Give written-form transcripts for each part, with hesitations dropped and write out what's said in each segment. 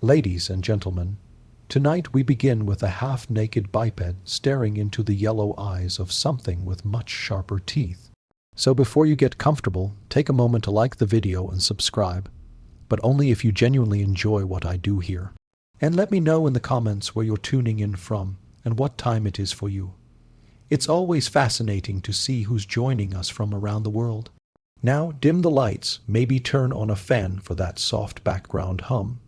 Ladies and gentlemen, tonight we begin with a half-naked biped staring into the yellow eyes of something with much sharper teeth. So before you get comfortable, take a moment to like the video and subscribe, but only if you genuinely enjoy what I do here. And let me know in the comments where you're tuning in from and what time it is for you. It's always fascinating to see who's joining us from around the world. Now dim the lights, maybe turn on a fan for that soft background hum,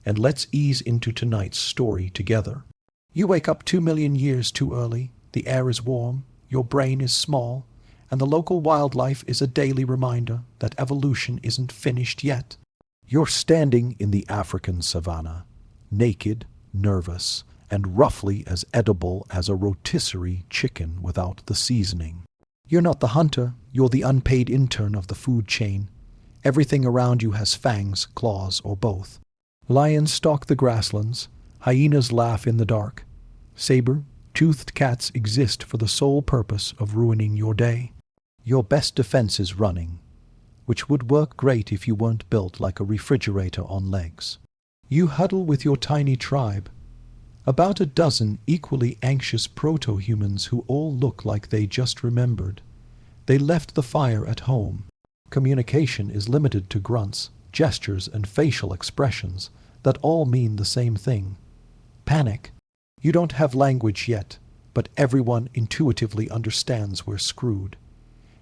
and let's ease into tonight's story together. You wake up 2 million years too early, the air is warm, your brain is small, and the local wildlife is a daily reminder that evolution isn't finished yet. You're standing in the African savanna, naked, nervous, and roughly as edible as a rotisserie chicken without the seasoning. You're not the hunter, you're the unpaid intern of the food chain. Everything around you has fangs, claws, or both. Lions stalk the grasslands, hyenas laugh in the dark. Saber-toothed cats exist for the sole purpose of ruining your day. Your best defense is running, which would work great if you weren't built like a refrigerator on legs. You huddle with your tiny tribe, about a dozen equally anxious proto-humans who all look like they just remembered. They left the fire at home. Communication is limited to grunts, gestures, and facial expressions that all mean the same thing. Panic. You don't have language yet, but everyone intuitively understands we're screwed.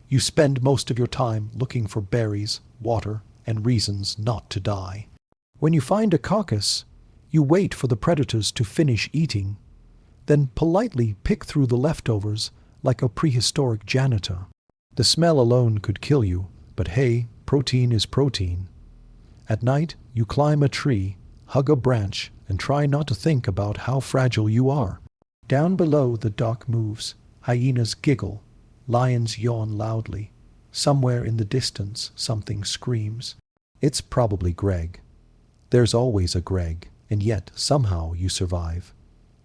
You spend most of your time looking for berries, water, and reasons not to die. When you find a carcass, you wait for the predators to finish eating, then politely pick through the leftovers like a prehistoric janitor. The smell alone could kill you, but hey, protein is protein. At night, you climb a tree, hug a branch, and try not to think about how fragile you are. Down below, the dark moves. Hyenas giggle. Lions yawn loudly. Somewhere in the distance, something screams. It's probably Greg. There's always a Greg, and yet somehow you survive.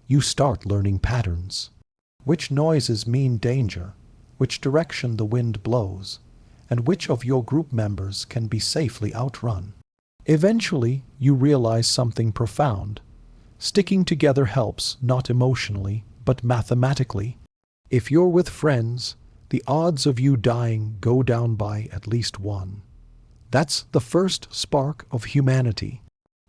You start learning patterns. Which noises mean danger, which direction the wind blows, and which of your group members can be safely outrun. Eventually, you realize something profound. Sticking together helps, not emotionally, but mathematically. If you're with friends, the odds of you dying go down by at least 1. That's the first spark of humanity.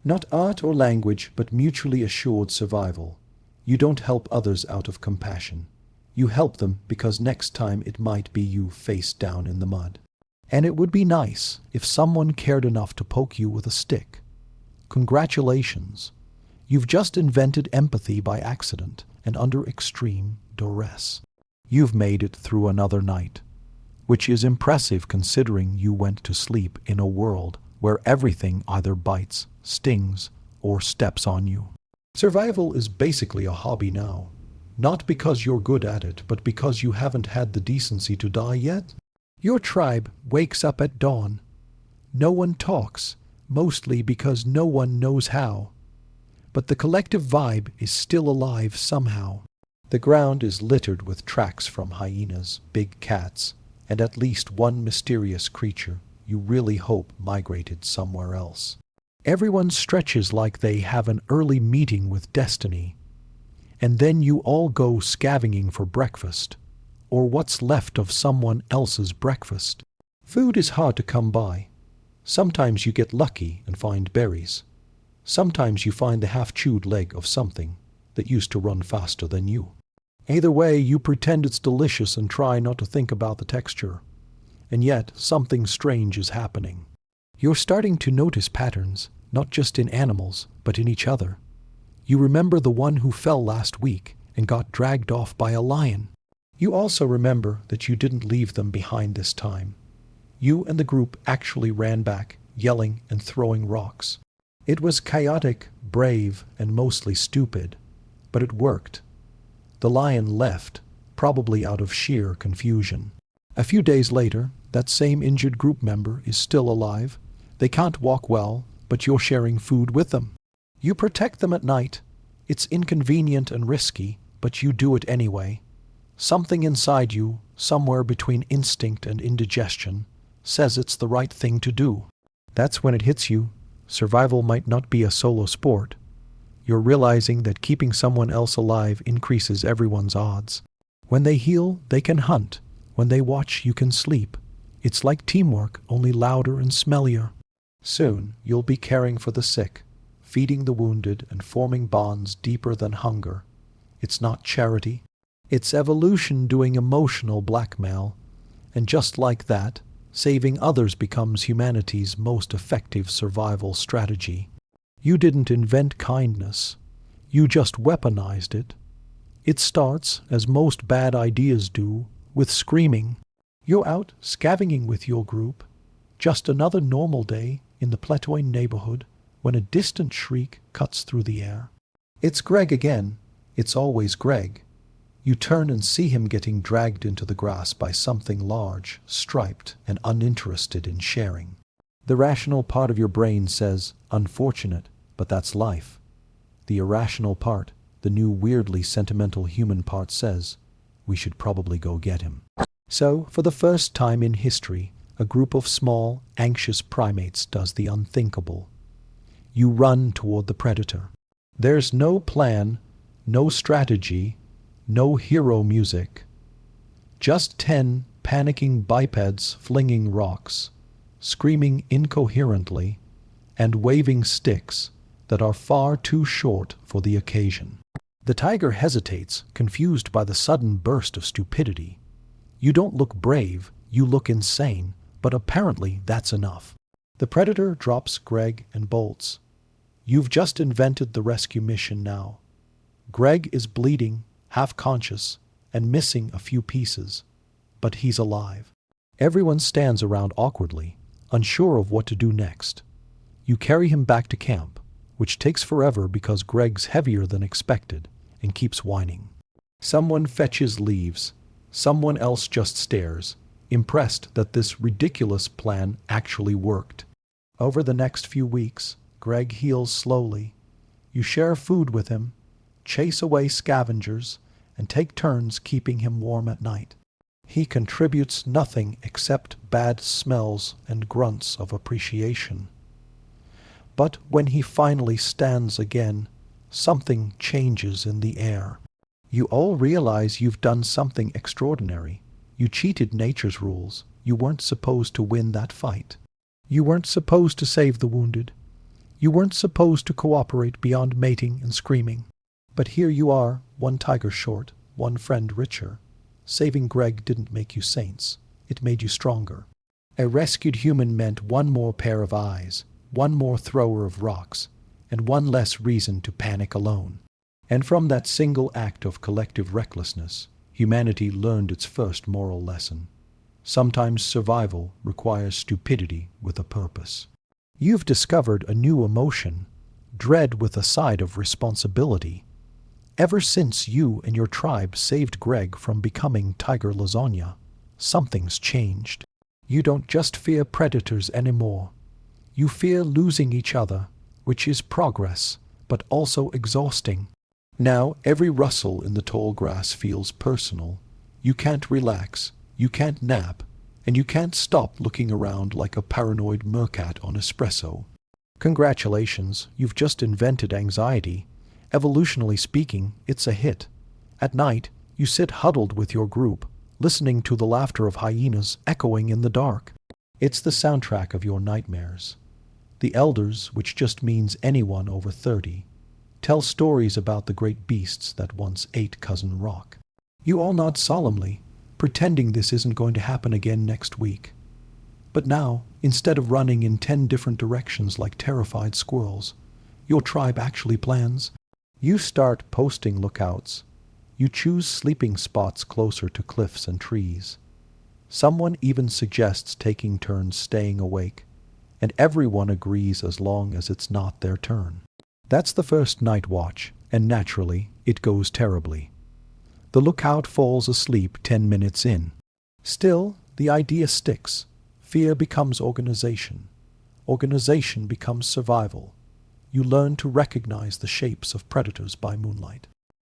Not art or language, but mutually assured survival. You don't help others out of compassion. You help them because next time it might be you face down in the mud. And it would be nice if someone cared enough to poke you with a stick. Congratulations. You've just invented empathy by accident and under extreme duress. You've made it through another night, which is impressive considering you went to sleep in a world where everything either bites, stings, or steps on you. Survival is basically a hobby now. Not because you're good at it, but because you haven't had the decency to die yet. Your tribe wakes up at dawn. No one talks, mostly because no one knows how. But the collective vibe is still alive somehow. The ground is littered with tracks from hyenas, big cats, and at least one mysterious creature you really hope migrated somewhere else. Everyone stretches like they have an early meeting with destiny. And then you all go scavenging for breakfast, or what's left of someone else's breakfast. Food is hard to come by. Sometimes you get lucky and find berries. Sometimes you find the half-chewed leg of something that used to run faster than you. Either way, you pretend it's delicious and try not to think about the texture. And yet, something strange is happening. You're starting to notice patterns, not just in animals, but in each other. You remember the one who fell last week and got dragged off by a lion. You also remember that you didn't leave them behind this time. You and the group actually ran back, yelling and throwing rocks. It was chaotic, brave, and mostly stupid, but it worked. The lion left, probably out of sheer confusion. A few days later, that same injured group member is still alive. They can't walk well, but you're sharing food with them. You protect them at night. It's inconvenient and risky, but you do it anyway. Something inside you, somewhere between instinct and indigestion, says it's the right thing to do. That's when it hits you. survival might not be a solo sport. You're realizing that keeping someone else alive increases everyone's odds. When they heal, they can hunt. When they watch, you can sleep. It's like teamwork, only louder and smellier. Soon, you'll be caring for the sick, feeding the wounded, and forming bonds deeper than hunger. It's not charity. It's evolution doing emotional blackmail. And just like that, saving others becomes humanity's most effective survival strategy. You didn't invent kindness. You just weaponized it. It starts, as most bad ideas do, with screaming. You're out scavenging with your group. Just another normal day in the Platoin neighborhood when a distant shriek cuts through the air. It's Greg again. It's always Greg. You turn and see him getting dragged into the grass by something large, striped, and uninterested in sharing. The rational part of your brain says, unfortunate, but that's life. The irrational part, the new weirdly sentimental human part says, we should probably go get him. So, for the first time in history, a group of small, anxious primates does the unthinkable. You run toward the predator. There's no plan, no strategy, no hero music. Just 10 panicking bipeds flinging rocks, screaming incoherently, and waving sticks that are far too short for the occasion. The tiger hesitates, confused by the sudden burst of stupidity. You don't look brave, you look insane, but apparently that's enough. The predator drops Greg and bolts. You've just invented the rescue mission now. Greg is bleeding, half-conscious, and missing a few pieces, but he's alive. Everyone stands around awkwardly, unsure of what to do next. You carry him back to camp, which takes forever because Greg's heavier than expected and keeps whining. Someone fetches leaves. Someone else just stares, impressed that this ridiculous plan actually worked. Over the next few weeks, Greg heals slowly. You share food with him, chase away scavengers, and take turns keeping him warm at night. He contributes nothing except bad smells and grunts of appreciation. But when he finally stands again, something changes in the air. You all realize you've done something extraordinary. You cheated nature's rules. You weren't supposed to win that fight. You weren't supposed to save the wounded. You weren't supposed to cooperate beyond mating and screaming. But here you are, one tiger short, one friend richer. Saving Greg didn't make you saints. It made you stronger. A rescued human meant one more pair of eyes, one more thrower of rocks, and one less reason to panic alone. And from that single act of collective recklessness, humanity learned its first moral lesson. Sometimes survival requires stupidity with a purpose. You've discovered a new emotion, dread with a side of responsibility. Ever since you and your tribe saved Greg from becoming Tiger Lasagna, something's changed. You don't just fear predators anymore. You fear losing each other, which is progress, but also exhausting. Now every rustle in the tall grass feels personal. You can't relax, you can't nap, and you can't stop looking around like a paranoid meerkat on espresso. Congratulations, you've just invented anxiety. Evolutionally speaking, it's a hit. At night, you sit huddled with your group, listening to the laughter of hyenas echoing in the dark. It's the soundtrack of your nightmares. The elders, which just means anyone over 30, tell stories about the great beasts that once ate Cousin Rock. You all nod solemnly, pretending this isn't going to happen again next week. But now, instead of running in 10 different directions like terrified squirrels, your tribe actually plans. You start posting lookouts. You choose sleeping spots closer to cliffs and trees. Someone even suggests taking turns staying awake, and everyone agrees as long as it's not their turn. That's the first night watch, and naturally, it goes terribly. The lookout falls asleep 10 minutes in. Still, the idea sticks. Fear becomes organization. Organization becomes survival. You learn to recognize the shapes of predators by moonlight.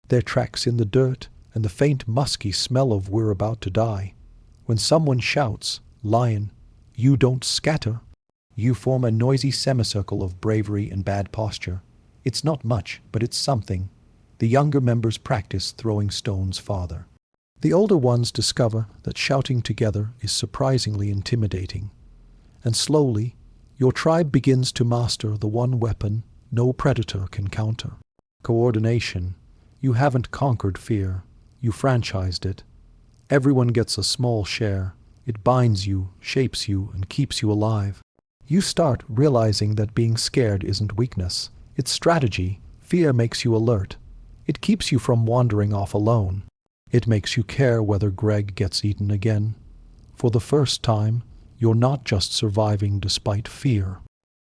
Their tracks in the dirt and the faint musky smell of we're about to die. When someone shouts, "Lion," you don't scatter. You form a noisy semicircle of bravery and bad posture. It's not much, but it's something. The younger members practice throwing stones farther. The older ones discover that shouting together is surprisingly intimidating. And slowly, your tribe begins to master the one weapon no predator can counter. Coordination. You haven't conquered fear. You franchised it. Everyone gets a small share. It binds you, shapes you, and keeps you alive. You start realizing that being scared isn't weakness. It's strategy. Fear makes you alert. It keeps you from wandering off alone. It makes you care whether Greg gets eaten again. For the first time, you're not just surviving despite fear.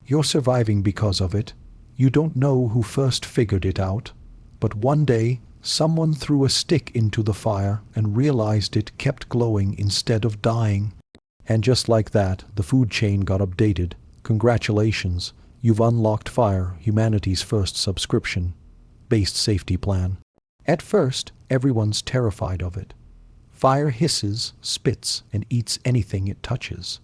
You're surviving because of it. You don't know who first figured it out, but one day, someone threw a stick into the fire and realized it kept glowing instead of dying. And just like that, the food chain got updated. Congratulations, you've unlocked Fire, humanity's first subscription-based safety plan. At first, everyone's terrified of it. Fire hisses, spits, and eats anything it touches.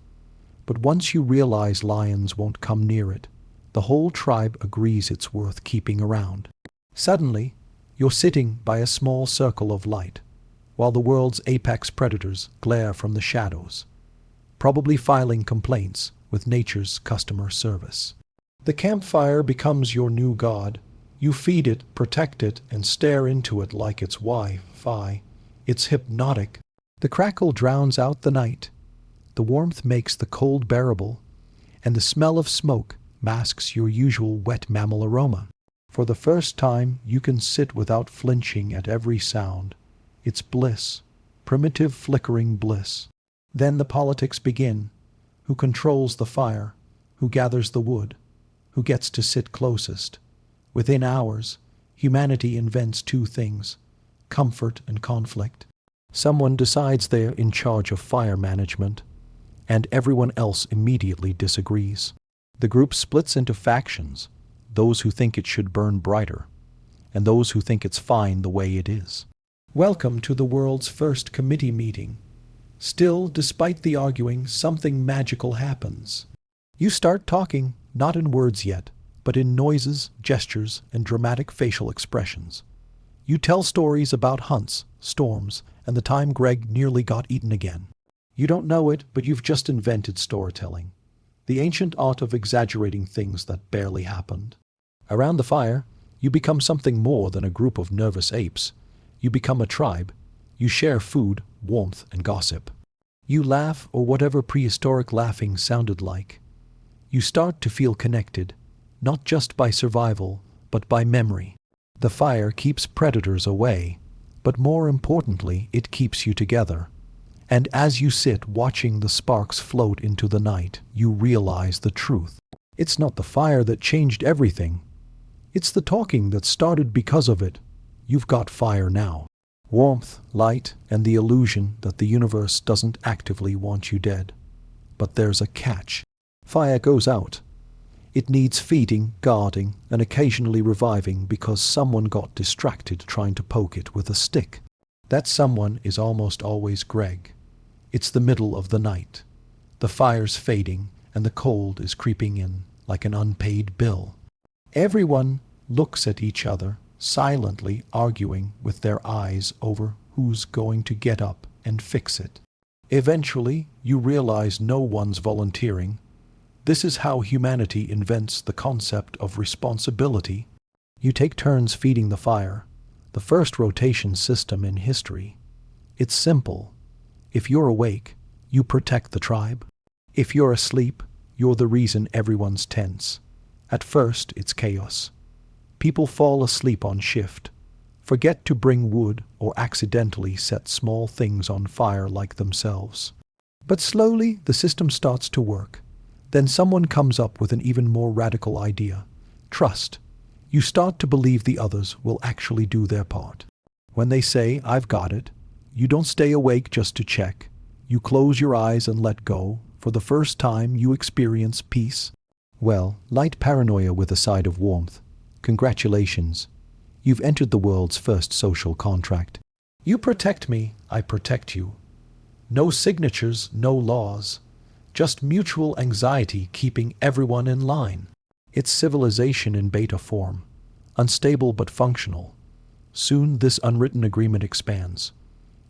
But once you realize lions won't come near it, the whole tribe agrees it's worth keeping around. Suddenly, you're sitting by a small circle of light, while the world's apex predators glare from the shadows, probably filing complaints with nature's customer service. The campfire becomes your new god. You feed it, protect it, and stare into it like it's Wi-Fi. It's hypnotic. The crackle drowns out the night. The warmth makes the cold bearable, and the smell of smoke masks your usual wet mammal aroma. For the first time, you can sit without flinching at every sound. It's bliss, primitive flickering bliss. Then the politics begin. Who controls the fire? Who gathers the wood? Who gets to sit closest? Within hours, humanity invents two things: comfort and conflict. Someone decides they're in charge of fire management, and everyone else immediately disagrees. The group splits into factions, those who think it should burn brighter, and those who think it's fine the way it is. Welcome to the world's first committee meeting. Still, despite the arguing, something magical happens. You start talking, not in words yet, but in noises, gestures, and dramatic facial expressions. You tell stories about hunts, storms, and the time Greg nearly got eaten again. You don't know it, but you've just invented storytelling, the ancient art of exaggerating things that barely happened. Around the fire, you become something more than a group of nervous apes. You become a tribe. You share food, warmth, and gossip. You laugh, or whatever prehistoric laughing sounded like. You start to feel connected, not just by survival, but by memory. The fire keeps predators away, but more importantly, it keeps you together. And as you sit watching the sparks float into the night, you realize the truth. It's not the fire that changed everything. It's the talking that started because of it. You've got fire now. Warmth, light, and the illusion that the universe doesn't actively want you dead. But there's a catch. Fire goes out. It needs feeding, guarding, and occasionally reviving because someone got distracted trying to poke it with a stick. That someone is almost always Greg. It's the middle of the night. The fire's fading, and the cold is creeping in like an unpaid bill. Everyone looks at each other, silently arguing with their eyes over who's going to get up and fix it. Eventually, you realize no one's volunteering. This is how humanity invents the concept of responsibility. You take turns feeding the fire, the first rotation system in history. It's simple. If you're awake, you protect the tribe. If you're asleep, you're the reason everyone's tense. At first, it's chaos. People fall asleep on shift, forget to bring wood, or accidentally set small things on fire like themselves. But slowly, the system starts to work. Then someone comes up with an even more radical idea: trust. You start to believe the others will actually do their part. When they say, "I've got it," you don't stay awake just to check. You close your eyes and let go. For the first time, you experience peace. Well, light paranoia with a side of warmth. Congratulations. You've entered the world's first social contract. You protect me, I protect you. No signatures, no laws. just mutual anxiety keeping everyone in line. It's civilization in beta form, unstable but functional. Soon this unwritten agreement expands.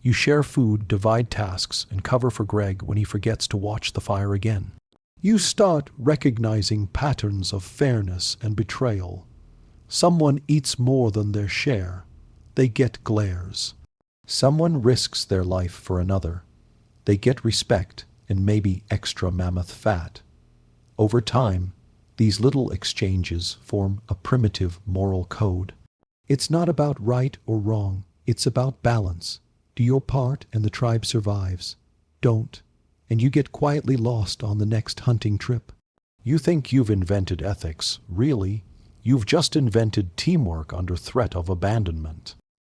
You share food, divide tasks, and cover for Greg when he forgets to watch the fire again. You start recognizing patterns of fairness and betrayal. Someone eats more than their share. They get glares. Someone risks their life for another. They get respect and maybe extra mammoth fat. Over time, these little exchanges form a primitive moral code. It's not about right or wrong. It's about balance. Do your part and the tribe survives. Don't, and you get quietly lost on the next hunting trip. You think you've invented ethics. Really, you've just invented teamwork under threat of abandonment.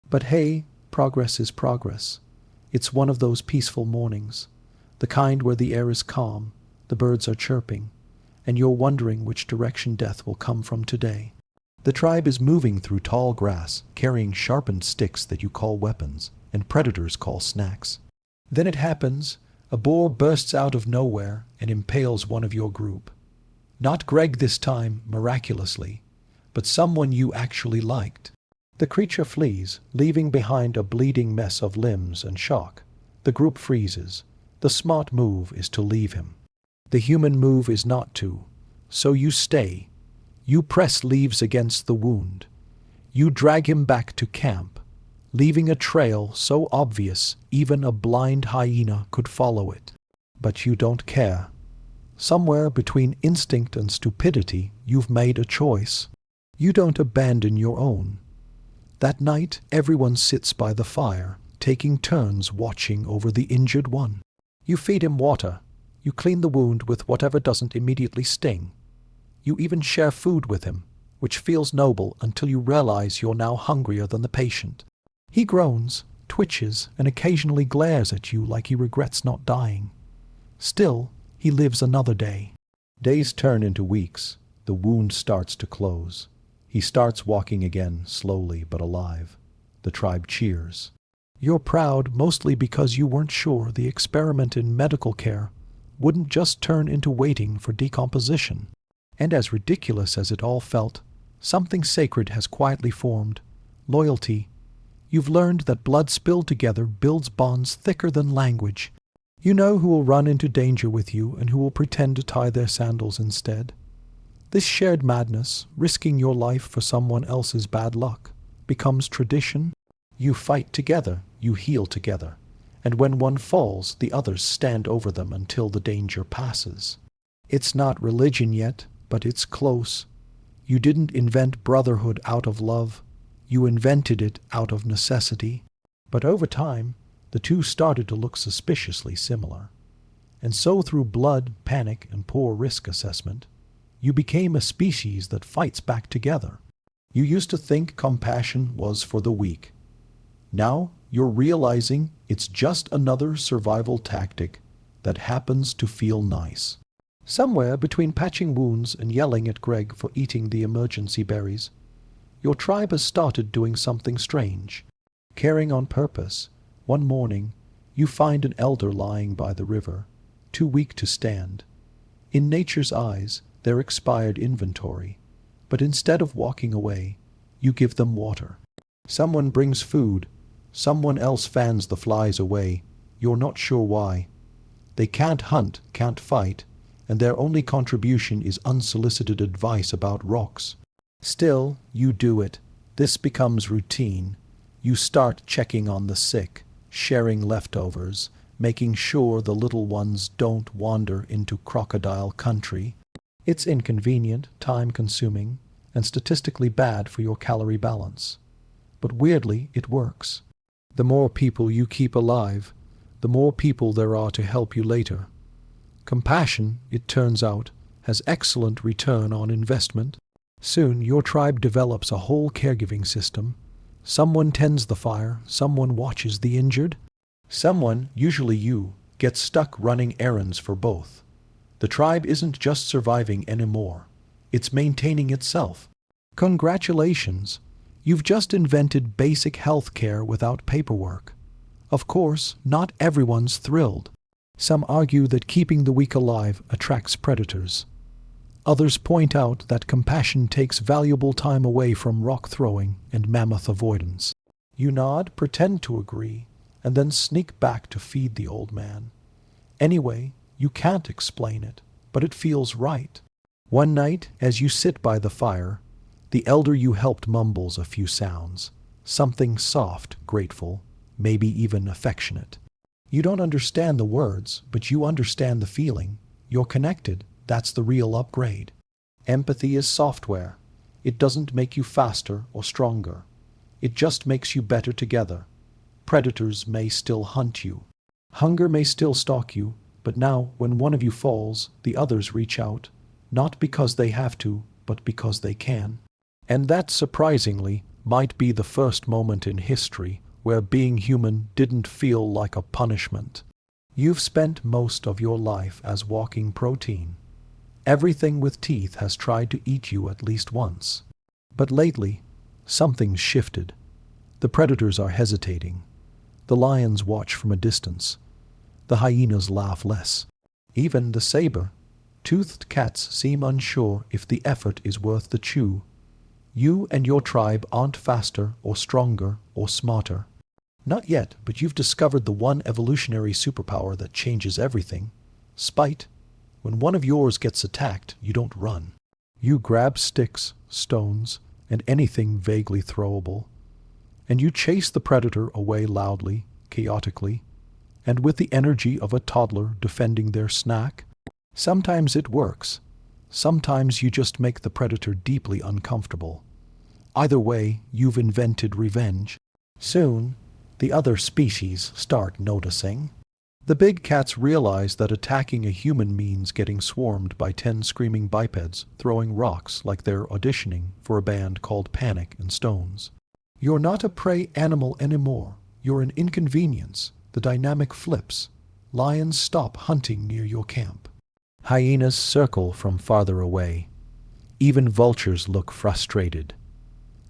But hey, progress is progress. It's one of those peaceful mornings, the kind where the air is calm, the birds are chirping, and you're wondering which direction death will come from today. The tribe is moving through tall grass, carrying sharpened sticks that you call weapons, and predators call snacks. Then it happens. A boar bursts out of nowhere and impales one of your group. Not Greg this time, miraculously, but someone you actually liked. The creature flees, leaving behind a bleeding mess of limbs and shock. The group freezes. The smart move is to leave him. The human move is not to. So you stay. You press leaves against the wound. You drag him back to camp, leaving a trail so obvious even a blind hyena could follow it. But you don't care. Somewhere between instinct and stupidity, you've made a choice. You don't abandon your own. That night, everyone sits by the fire, taking turns watching over the injured one. You feed him water. You clean the wound with whatever doesn't immediately sting. You even share food with him, which feels noble until you realize you're now hungrier than the patient. He groans, twitches, and occasionally glares at you like he regrets not dying. Still, he lives another day. Days turn into weeks. The wound starts to close. He starts walking again, slowly but alive. The tribe cheers. You're proud mostly because you weren't sure the experiment in medical care wouldn't just turn into waiting for decomposition. And as ridiculous as it all felt, something sacred has quietly formed. Loyalty. You've learned that blood spilled together builds bonds thicker than language. You know who will run into danger with you and who will pretend to tie their sandals instead. This shared madness, risking your life for someone else's bad luck, becomes tradition. You fight together, you heal together, and when one falls, the others stand over them until the danger passes. It's not religion yet, but it's close. You didn't invent brotherhood out of love. You invented it out of necessity. But over time, the two started to look suspiciously similar. And so through blood, panic, and poor risk assessment, you became a species that fights back together. You used to think compassion was for the weak. Now you're realizing it's just another survival tactic that happens to feel nice. Somewhere between patching wounds and yelling at Greg for eating the emergency berries, your tribe has started doing something strange. Caring on purpose, one morning you find an elder lying by the river, too weak to stand. In nature's eyes, they're expired inventory, but instead of walking away, you give them water. Someone brings food, someone else fans the flies away, you're not sure why. They can't hunt, can't fight, and their only contribution is unsolicited advice about rocks. Still, you do it. This becomes routine. You start checking on the sick, sharing leftovers, making sure the little ones don't wander into crocodile country. It's inconvenient, time-consuming, and statistically bad for your calorie balance. But weirdly, it works. The more people you keep alive, the more people there are to help you later. Compassion, it turns out, has excellent return on investment. Soon your tribe develops a whole caregiving system. Someone tends the fire, someone watches the injured. Someone, usually you, gets stuck running errands for both. The tribe isn't just surviving anymore. It's maintaining itself. Congratulations! You've just invented basic health care without paperwork. Of course, not everyone's thrilled. Some argue that keeping the weak alive attracts predators. Others point out that compassion takes valuable time away from rock throwing and mammoth avoidance. You nod, pretend to agree, and then sneak back to feed the old man. Anyway, you can't explain it, but it feels right. One night, as you sit by the fire, the elder you helped mumbles a few sounds, something soft, grateful, maybe even affectionate. You don't understand the words, but you understand the feeling. You're connected. That's the real upgrade. Empathy is software. It doesn't make you faster or stronger. It just makes you better together. Predators may still hunt you. Hunger may still stalk you, but now when one of you falls, the others reach out, not because they have to, but because they can. And that, surprisingly, might be the first moment in history where being human didn't feel like a punishment. You've spent most of your life as walking protein. Everything with teeth has tried to eat you at least once. But lately, something's shifted. The predators are hesitating. The lions watch from a distance. The hyenas laugh less. Even the saber-toothed cats seem unsure if the effort is worth the chew. You and your tribe aren't faster or stronger or smarter. Not yet, but you've discovered the one evolutionary superpower that changes everything: spite. When one of yours gets attacked, you don't run. You grab sticks, stones, and anything vaguely throwable, and you chase the predator away loudly, chaotically, and with the energy of a toddler defending their snack. Sometimes it works. Sometimes you just make the predator deeply uncomfortable. Either way, you've invented revenge. Soon, the other species start noticing. The big cats realize that attacking a human means getting swarmed by 10 screaming bipeds throwing rocks like they're auditioning for a band called Panic and Stones. You're not a prey animal anymore. You're an inconvenience. The dynamic flips. Lions stop hunting near your camp. Hyenas circle from farther away. Even vultures look frustrated.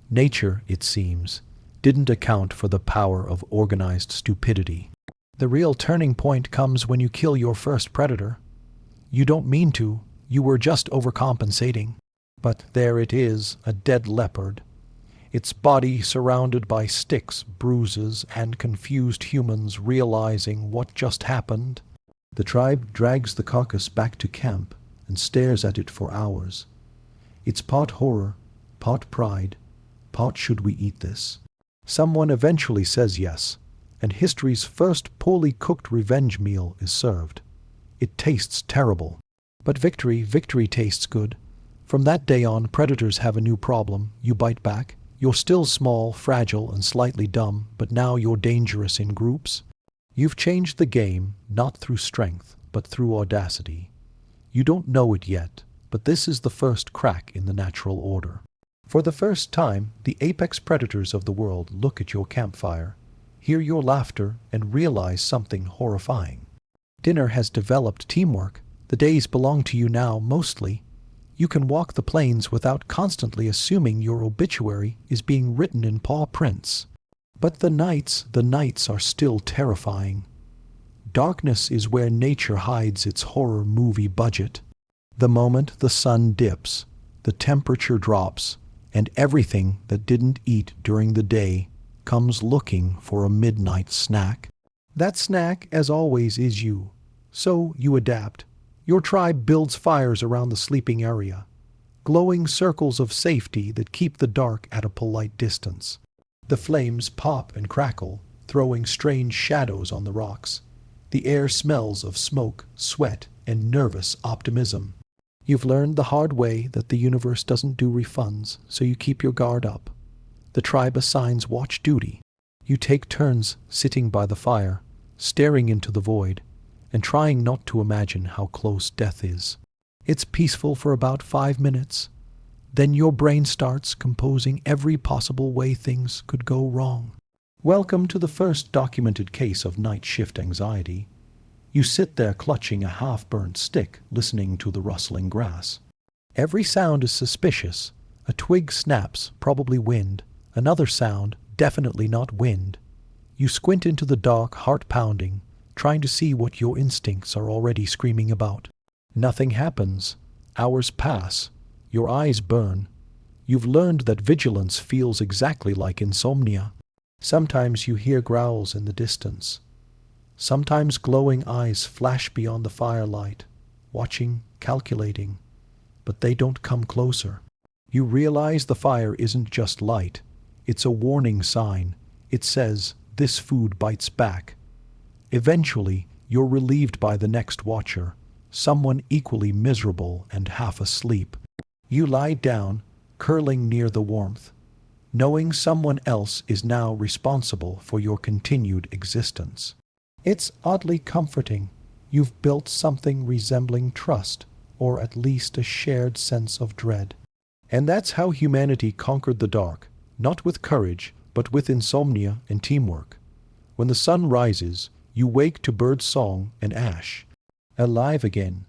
Nature, it seems, didn't account for the power of organized stupidity. The real turning point comes when you kill your first predator. You don't mean to. You were just overcompensating. But there it is, a dead leopard. Its body surrounded by sticks, bruises, and confused humans realizing what just happened. The tribe drags the carcass back to camp and stares at it for hours. It's part horror, part pride, part should we eat this? Someone eventually says yes, and history's first poorly cooked revenge meal is served. It tastes terrible, but victory tastes good. From that day on, predators have a new problem. You bite back. You're still small, fragile, and slightly dumb, but now you're dangerous in groups. You've changed the game, not through strength, but through audacity. You don't know it yet, but this is the first crack in the natural order. For the first time, the apex predators of the world look at your campfire, hear your laughter, and realize something horrifying. Dinner has developed teamwork. The days belong to you now, mostly. You can walk the plains without constantly assuming your obituary is being written in paw prints. But the nights are still terrifying. Darkness is where nature hides its horror movie budget. The moment the sun dips, the temperature drops, and everything that didn't eat during the day comes looking for a midnight snack. That snack, as always, is you. So you adapt. Your tribe builds fires around the sleeping area, glowing circles of safety that keep the dark at a polite distance. The flames pop and crackle, throwing strange shadows on the rocks. The air smells of smoke, sweat, and nervous optimism. You've learned the hard way that the universe doesn't do refunds, so you keep your guard up. The tribe assigns watch duty. You take turns sitting by the fire, staring into the void, and trying not to imagine how close death is. It's peaceful for about 5 minutes. Then your brain starts composing every possible way things could go wrong. Welcome to the first documented case of night shift anxiety. You sit there clutching a half-burnt stick, listening to the rustling grass. Every sound is suspicious. A twig snaps, probably wind. Another sound, definitely not wind. You squint into the dark, heart pounding, trying to see what your instincts are already screaming about. Nothing happens. Hours pass. Your eyes burn. You've learned that vigilance feels exactly like insomnia. Sometimes you hear growls in the distance. Sometimes glowing eyes flash beyond the firelight, watching, calculating, but they don't come closer. You realize the fire isn't just light. It's a warning sign. It says, "This food bites back." Eventually, you're relieved by the next watcher, someone equally miserable and half asleep. You lie down, curling near the warmth, knowing someone else is now responsible for your continued existence. It's oddly comforting. You've built something resembling trust, or at least a shared sense of dread. And that's how humanity conquered the dark, not with courage, but with insomnia and teamwork. When the sun rises, you wake to bird song and ash. Alive again,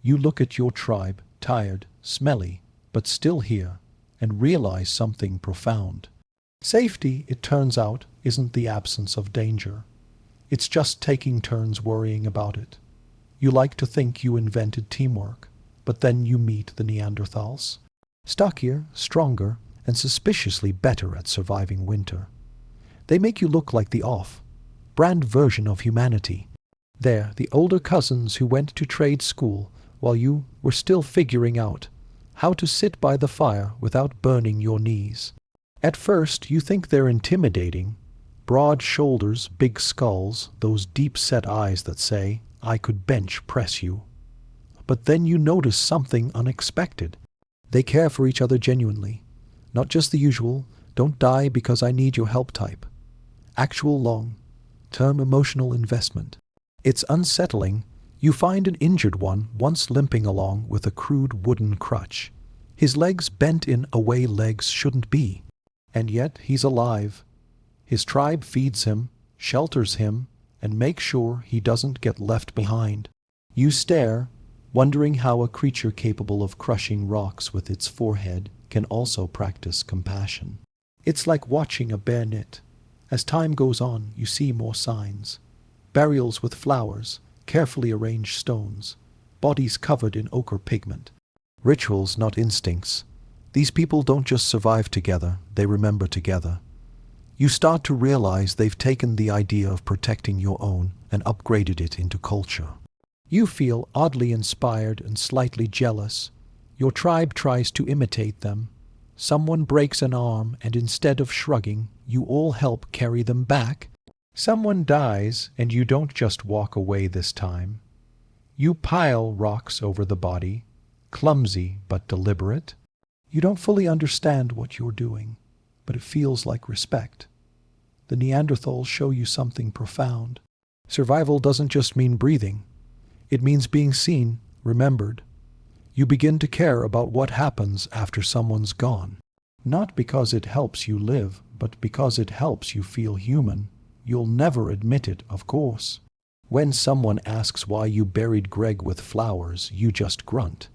you look at your tribe, tired, smelly, but still here, and realize something profound. Safety, it turns out, isn't the absence of danger. It's just taking turns worrying about it. You like to think you invented teamwork, but then you meet the Neanderthals. Stockier, stronger, and suspiciously better at surviving winter. They make you look like the off-brand version of humanity. They're the older cousins who went to trade school while you were still figuring out how to sit by the fire without burning your knees. At first, you think they're intimidating. Broad shoulders, big skulls, those deep-set eyes that say, "I could bench press you." But then you notice something unexpected. They care for each other genuinely. Not just the usual, "don't die because I need your help" type. Actual long-term emotional investment. It's unsettling. You find an injured one once limping along with a crude wooden crutch. His legs bent in a way legs shouldn't be. And yet he's alive. His tribe feeds him, shelters him, and makes sure he doesn't get left behind. You stare, wondering how a creature capable of crushing rocks with its forehead can also practice compassion. It's like watching a bear knit. As time goes on, you see more signs. Burials with flowers, carefully arranged stones, bodies covered in ochre pigment. Rituals, not instincts. These people don't just survive together, they remember together. You start to realize they've taken the idea of protecting your own and upgraded it into culture. You feel oddly inspired and slightly jealous. Your tribe tries to imitate them. Someone breaks an arm, and instead of shrugging, you all help carry them back. Someone dies, and you don't just walk away this time. You pile rocks over the body, clumsy but deliberate. You don't fully understand what you're doing, but it feels like respect. The Neanderthals show you something profound. Survival doesn't just mean breathing. It means being seen, remembered. You begin to care about what happens after someone's gone. Not because it helps you live, but because it helps you feel human. You'll never admit it, of course. When someone asks why you buried Greg with flowers, you just grunt.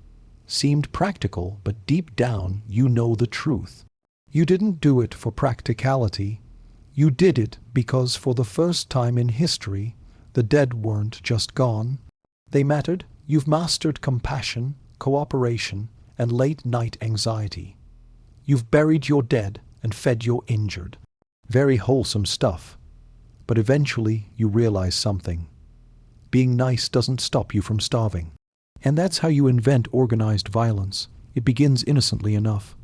Seemed practical, but deep down you know the truth. You didn't do it for practicality. You did it because for the first time in history, the dead weren't just gone. They mattered. You've mastered compassion, cooperation, and late-night anxiety. You've buried your dead and fed your injured. Very wholesome stuff. But eventually you realize something. Being nice doesn't stop you from starving. And that's how you invent organized violence. It begins innocently enough.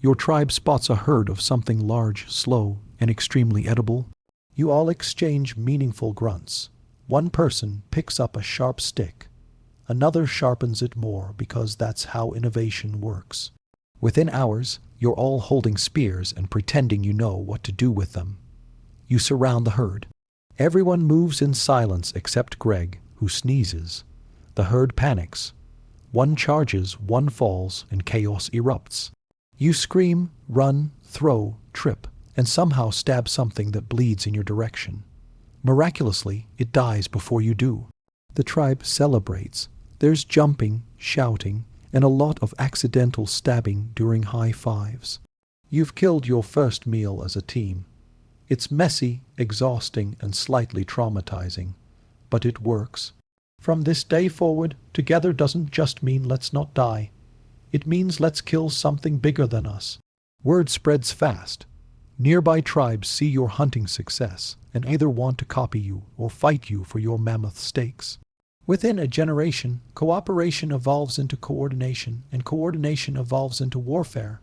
Your tribe spots a herd of something large, slow, and extremely edible. You all exchange meaningful grunts. One person picks up a sharp stick. Another sharpens it more because that's how innovation works. Within hours, you're all holding spears and pretending you know what to do with them. You surround the herd. Everyone moves in silence except Greg, who sneezes. The herd panics. One charges, one falls, and chaos erupts. You scream, run, throw, trip, and somehow stab something that bleeds in your direction. Miraculously, it dies before you do. The tribe celebrates. There's jumping, shouting, and a lot of accidental stabbing during high fives. You've killed your first meal as a team. It's messy, exhausting, and slightly traumatizing. but it works. From this day forward, together doesn't just mean let's not die. It means let's kill something bigger than us. Word spreads fast. Nearby tribes see your hunting success and either want to copy you or fight you for your mammoth steaks. Within a generation, cooperation evolves into coordination, and coordination evolves into warfare.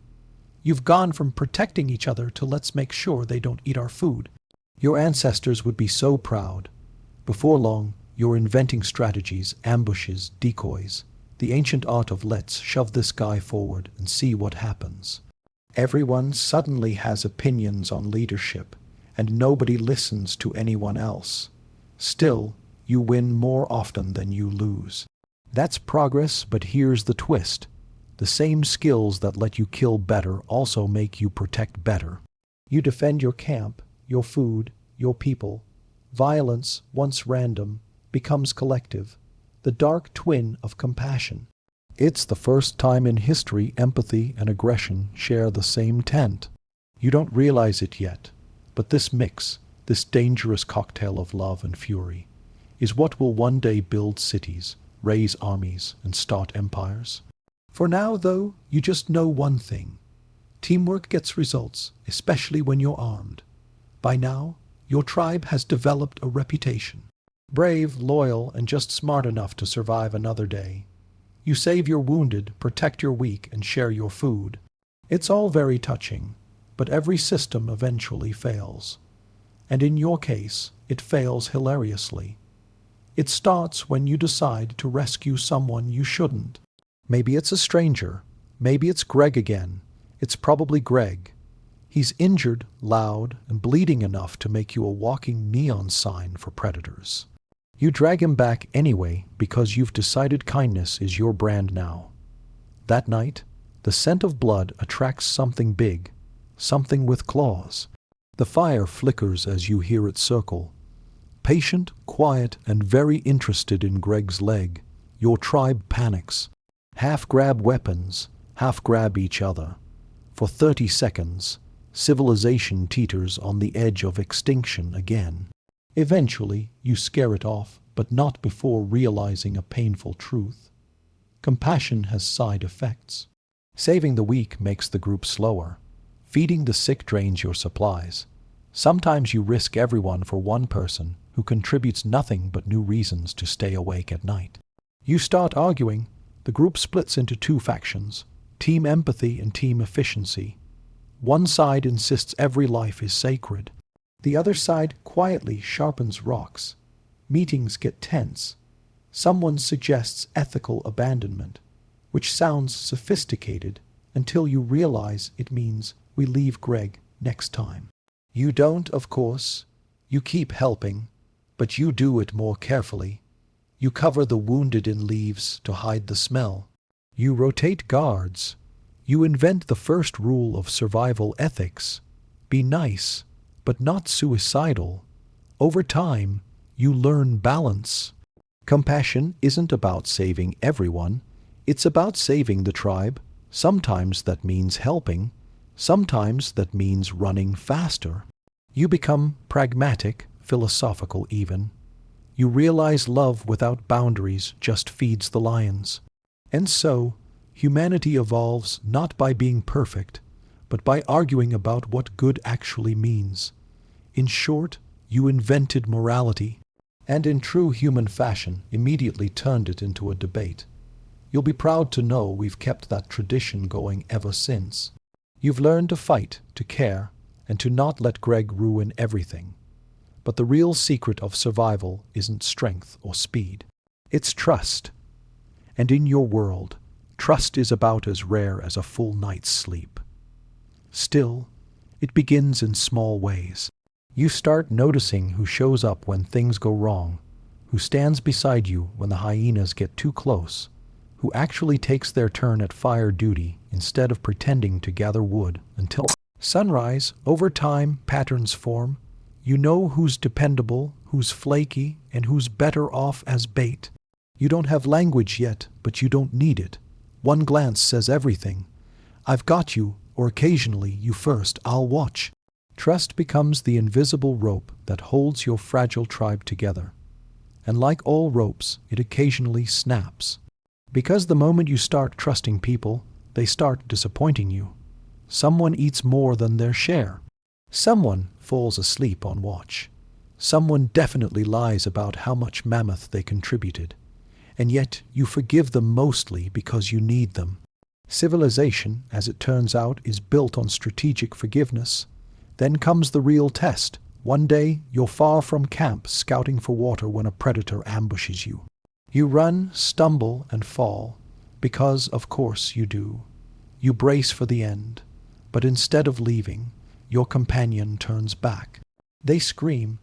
You've gone from protecting each other to let's make sure they don't eat our food. Your ancestors would be so proud. Before long, you're inventing strategies, ambushes, decoys. The ancient art of let's shove this guy forward and see what happens. Everyone suddenly has opinions on leadership, and nobody listens to anyone else. Still, you win more often than you lose. That's progress, but here's the twist. The same skills that let you kill better also make you protect better. You defend your camp, your food, your people. Violence, once random, becomes collective, the dark twin of compassion. It's the first time in history empathy and aggression share the same tent. You don't realize it yet, but this mix, this dangerous cocktail of love and fury, is what will one day build cities, raise armies, and start empires. For now, though, you just know one thing. Teamwork gets results, especially when you're armed. By now, your tribe has developed a reputation. Brave, loyal, and just smart enough to survive another day. You save your wounded, protect your weak, and share your food. It's all very touching, but every system eventually fails. And in your case, it fails hilariously. It starts when you decide to rescue someone you shouldn't. Maybe it's a stranger. Maybe it's Greg again. It's probably Greg. He's injured, loud, and bleeding enough to make you a walking neon sign for predators. You drag him back anyway because you've decided kindness is your brand now. That night, the scent of blood attracts something big, something with claws. The fire flickers as you hear it circle. Patient, quiet, and very interested in Greg's leg, your tribe panics. Half grab weapons, half grab each other. For 30 seconds, civilization teeters on the edge of extinction again. Eventually, you scare it off, but not before realizing a painful truth. Compassion has side effects. Saving the weak makes the group slower. Feeding the sick drains your supplies. Sometimes you risk everyone for one person who contributes nothing but new reasons to stay awake at night. You start arguing. The group splits into two factions, Team Empathy and Team Efficiency. One side insists every life is sacred. The other side quietly sharpens rocks. Meetings get tense. Someone suggests ethical abandonment, which sounds sophisticated until you realize it means we leave Greg next time. You don't, of course. You keep helping, but you do it more carefully. You cover the wounded in leaves to hide the smell. You rotate guards. You invent the first rule of survival ethics. Be nice, but not suicidal. Over time, you learn balance. Compassion isn't about saving everyone. It's about saving the tribe. Sometimes that means helping. Sometimes that means running faster. You become pragmatic, philosophical even. You realize love without boundaries just feeds the lions. And so, humanity evolves not by being perfect, but by arguing about what good actually means. In short, you invented morality, and in true human fashion immediately turned it into a debate. You'll be proud to know we've kept that tradition going ever since. You've learned to fight, to care, and to not let Greg ruin everything. But the real secret of survival isn't strength or speed. It's trust. And in your world, trust is about as rare as a full night's sleep. Still, it begins in small ways. You start noticing who shows up when things go wrong, who stands beside you when the hyenas get too close, who actually takes their turn at fire duty instead of pretending to gather wood until sunrise. Over time, patterns form. You know who's dependable, who's flaky, and who's better off as bait. You don't have language yet, but you don't need it. One glance says everything. I've got you, or occasionally you first, I'll watch. Trust becomes the invisible rope that holds your fragile tribe together. and like all ropes, it occasionally snaps. Because the moment you start trusting people, they start disappointing you. Someone eats more than their share. Someone falls asleep on watch. Someone definitely lies about how much mammoth they contributed. And yet you forgive them mostly because you need them. Civilization, as it turns out, is built on strategic forgiveness. Then comes the real test. One day, you're far from camp scouting for water when a predator ambushes you. You run, stumble, and fall, because, of course, you do. You brace for the end, but instead of leaving, your companion turns back. They scream,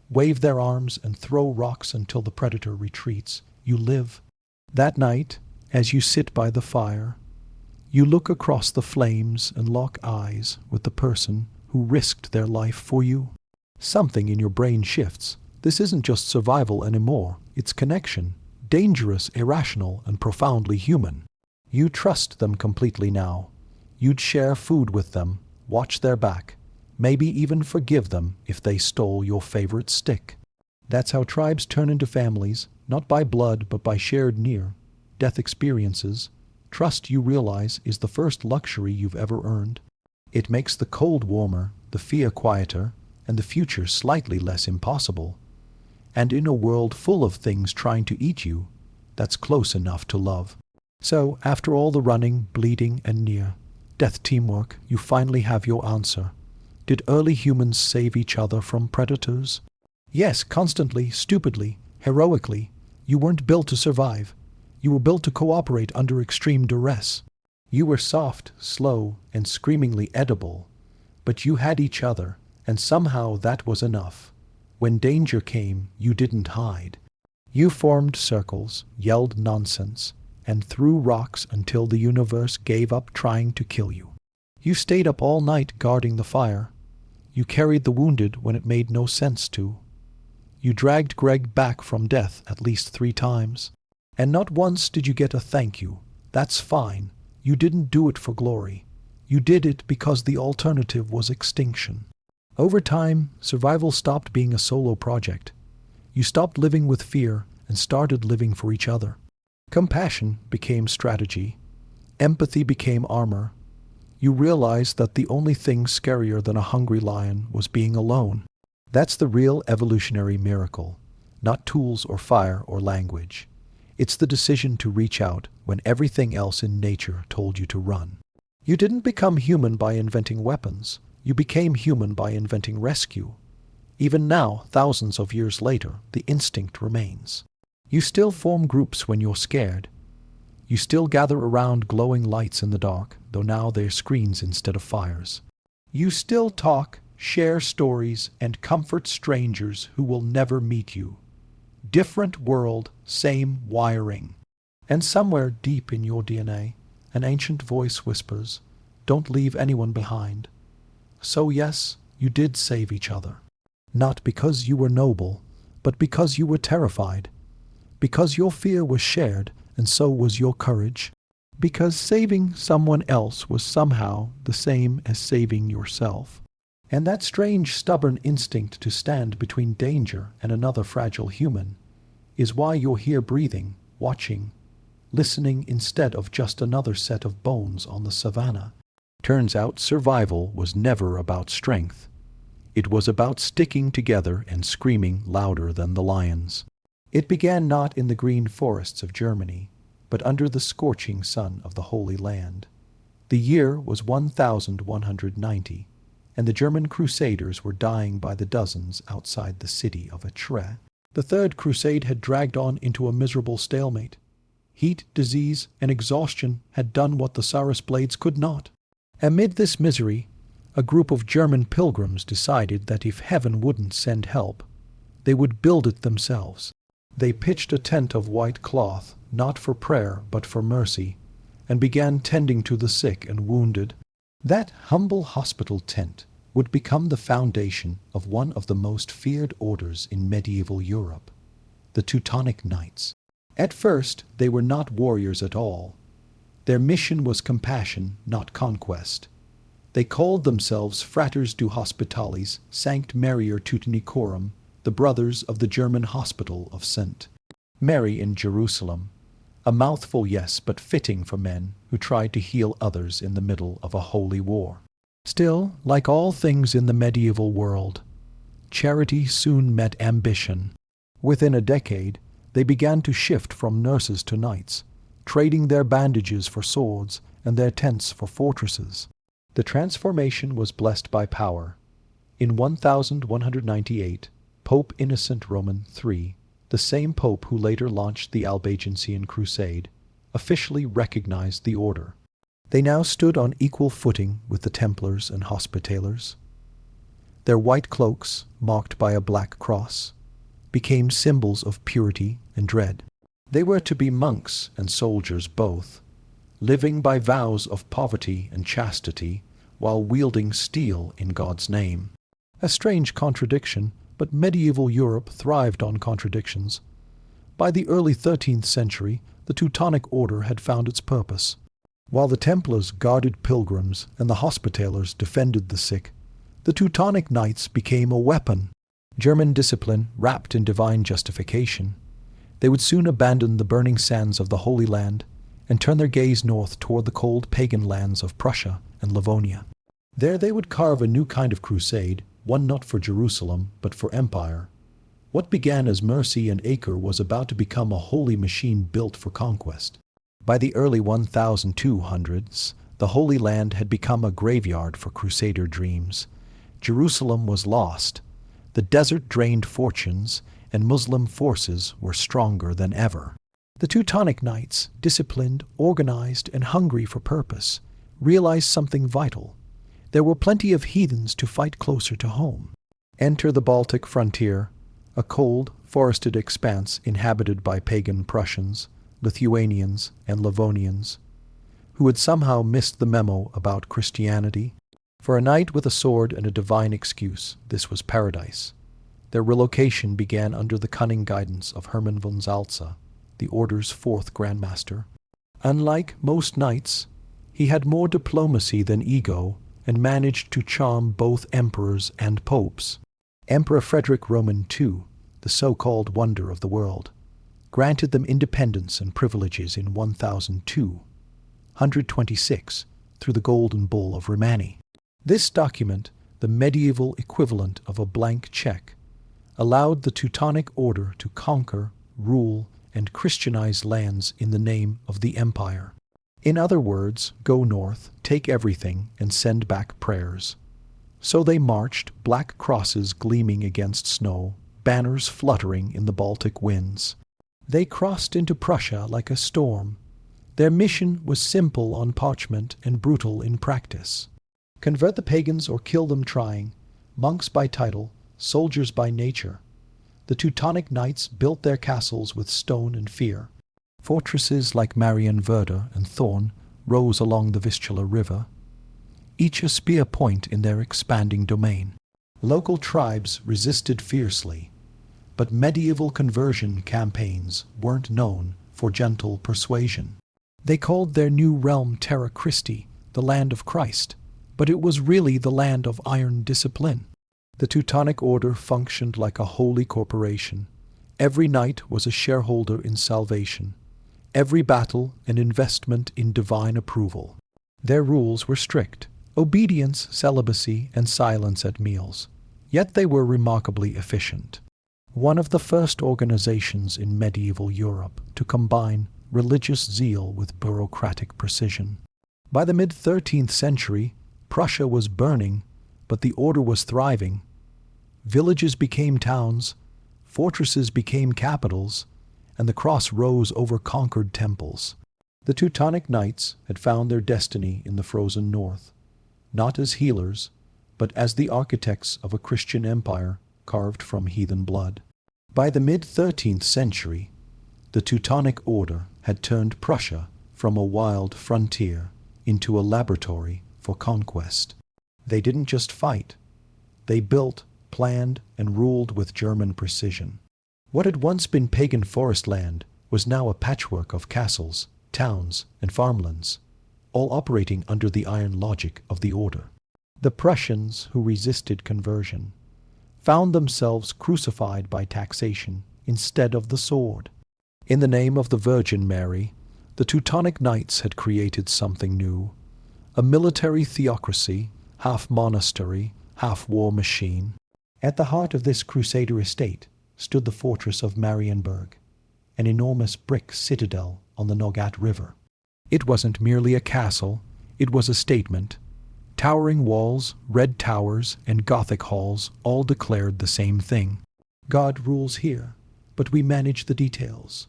wave their arms, and throw rocks until the predator retreats. You live. That night, as you sit by the fire, you look across the flames and lock eyes with the person who risked their life for you. Something in your brain shifts. This isn't just survival anymore, it's connection. Dangerous, irrational, and profoundly human. You trust them completely now. You'd share food with them, watch their back, maybe even forgive them if they stole your favorite stick. That's how tribes turn into families, not by blood but by shared near-death experiences. Trust, you realize, is the first luxury you've ever earned. It makes the cold warmer, the fear quieter, and the future slightly less impossible. And in a world full of things trying to eat you, that's close enough to love. So, after all the running, bleeding, and near-death teamwork, you finally have your answer. Did early humans save each other from predators? Yes, constantly, stupidly, heroically. You weren't built to survive. You were built to cooperate under extreme duress. You were soft, slow, and screamingly edible. But you had each other, and somehow that was enough. When danger came, you didn't hide. You formed circles, yelled nonsense, and threw rocks until the universe gave up trying to kill you. You stayed up all night guarding the fire. You carried the wounded when it made no sense to. You dragged Greg back from death at least 3 times. And not once did you get a thank you. That's fine. You didn't do it for glory. You did it because the alternative was extinction. Over time, survival stopped being a solo project. You stopped living with fear and started living for each other. Compassion became strategy. Empathy became armor. You realized that the only thing scarier than a hungry lion was being alone. That's the real evolutionary miracle, not tools or fire or language. It's the decision to reach out when everything else in nature told you to run. You didn't become human by inventing weapons. You became human by inventing rescue. Even now, thousands of years later, the instinct remains. You still form groups when you're scared. You still gather around glowing lights in the dark, though now they're screens instead of fires. You still talk, share stories, and comfort strangers who will never meet you. Different world, same wiring. And somewhere deep in your DNA, an ancient voice whispers, "Don't leave anyone behind." So yes, you did save each other. Not because you were noble, but because you were terrified. Because your fear was shared, and so was your courage. Because saving someone else was somehow the same as saving yourself. And that strange, stubborn instinct to stand between danger and another fragile human is why you're here breathing, watching, listening instead of just another set of bones on the savannah. Turns out survival was never about strength. It was about sticking together and screaming louder than the lions. It began not in the green forests of Germany, but under the scorching sun of the Holy Land. The year was 1190, and the German crusaders were dying by the dozens outside the city of Etretat. The Third Crusade had dragged on into a miserable stalemate. Heat, disease, and exhaustion had done what the Sarus blades could not. Amid this misery, a group of German pilgrims decided that if heaven wouldn't send help, they would build it themselves. They pitched a tent of white cloth, not for prayer but for mercy, and began tending to the sick and wounded. That humble hospital tent would become the foundation of one of the most feared orders in medieval Europe, the Teutonic Knights. At first, they were not warriors at all. Their mission was compassion, not conquest. They called themselves Fraters du Hospitalis Sanct Marior Teutonicorum, the brothers of the German hospital of St. Mary in Jerusalem. A mouthful, yes, but fitting for men who tried to heal others in the middle of a holy war. Still, like all things in the medieval world, charity soon met ambition. Within a decade, they began to shift from nurses to knights, trading their bandages for swords and their tents for fortresses. The transformation was blessed by power. In 1198, Pope Innocent Roman III, the same pope who later launched the Albigensian Crusade, officially recognized the order. They now stood on equal footing with the Templars and Hospitallers. Their white cloaks, marked by a black cross, became symbols of purity and dread. They were to be monks and soldiers both, living by vows of poverty and chastity while wielding steel in God's name. A strange contradiction, but medieval Europe thrived on contradictions. By the early 13th century, the Teutonic Order had found its purpose. While the Templars guarded pilgrims and the Hospitallers defended the sick, the Teutonic Knights became a weapon. German discipline wrapped in divine justification. They would soon abandon the burning sands of the Holy Land and turn their gaze north toward the cold pagan lands of Prussia and Livonia. There they would carve a new kind of crusade, one not for Jerusalem, but for empire. What began as mercy and acre was about to become a holy machine built for conquest. By the early 1200s, the Holy Land had become a graveyard for crusader dreams. Jerusalem was lost. The desert drained fortunes, and Muslim forces were stronger than ever. The Teutonic Knights, disciplined, organized, and hungry for purpose, realized something vital. There were plenty of heathens to fight closer to home. Enter the Baltic frontier, a cold, forested expanse inhabited by pagan Prussians, Lithuanians, and Livonians, who had somehow missed the memo about Christianity. For a knight with a sword and a divine excuse, this was paradise. Their relocation began under the cunning guidance of Hermann von Salza, the order's fourth grandmaster. Unlike most knights, he had more diplomacy than ego and managed to charm both emperors and popes. Emperor Frederick Roman II, the so-called wonder of the world, granted them independence and privileges in 1226 through the Golden Bull of Rimini. This document, the medieval equivalent of a blank check, allowed the Teutonic Order to conquer, rule, and Christianize lands in the name of the empire. In other words, go north, take everything, and send back prayers. So they marched, black crosses gleaming against snow, banners fluttering in the Baltic winds. They crossed into Prussia like a storm. Their mission was simple on parchment and brutal in practice. Convert the pagans or kill them trying, monks by title, soldiers by nature. The Teutonic Knights built their castles with stone and fear. Fortresses like Marienwerder and Thorn rose along the Vistula River, each a spear point in their expanding domain. Local tribes resisted fiercely, but medieval conversion campaigns weren't known for gentle persuasion. They called their new realm Terra Christi, the land of Christ, but it was really the land of iron discipline. The Teutonic Order functioned like a holy corporation. Every knight was a shareholder in salvation. Every battle an investment in divine approval. Their rules were strict: obedience, celibacy, and silence at meals. Yet they were remarkably efficient. One of the first organizations in medieval Europe to combine religious zeal with bureaucratic precision. By the mid-13th century, Prussia was burning, but the order was thriving. Villages became towns, fortresses became capitals, and the cross rose over conquered temples. The Teutonic Knights had found their destiny in the frozen north, not as healers, but as the architects of a Christian empire carved from heathen blood. By the mid-13th century, the Teutonic Order had turned Prussia from a wild frontier into a laboratory for conquest. They didn't just fight. They built, planned, and ruled with German precision. What had once been pagan forest land was now a patchwork of castles, towns, and farmlands, all operating under the iron logic of the order. The Prussians, who resisted conversion, found themselves crucified by taxation instead of the sword. In the name of the Virgin Mary, the Teutonic Knights had created something new, a military theocracy, half monastery, half war machine. At the heart of this crusader estate stood the fortress of Marienburg, an enormous brick citadel on the Nogat River. It wasn't merely a castle, it was a statement. Towering walls, red towers, and Gothic halls all declared the same thing. God rules here, but we manage the details.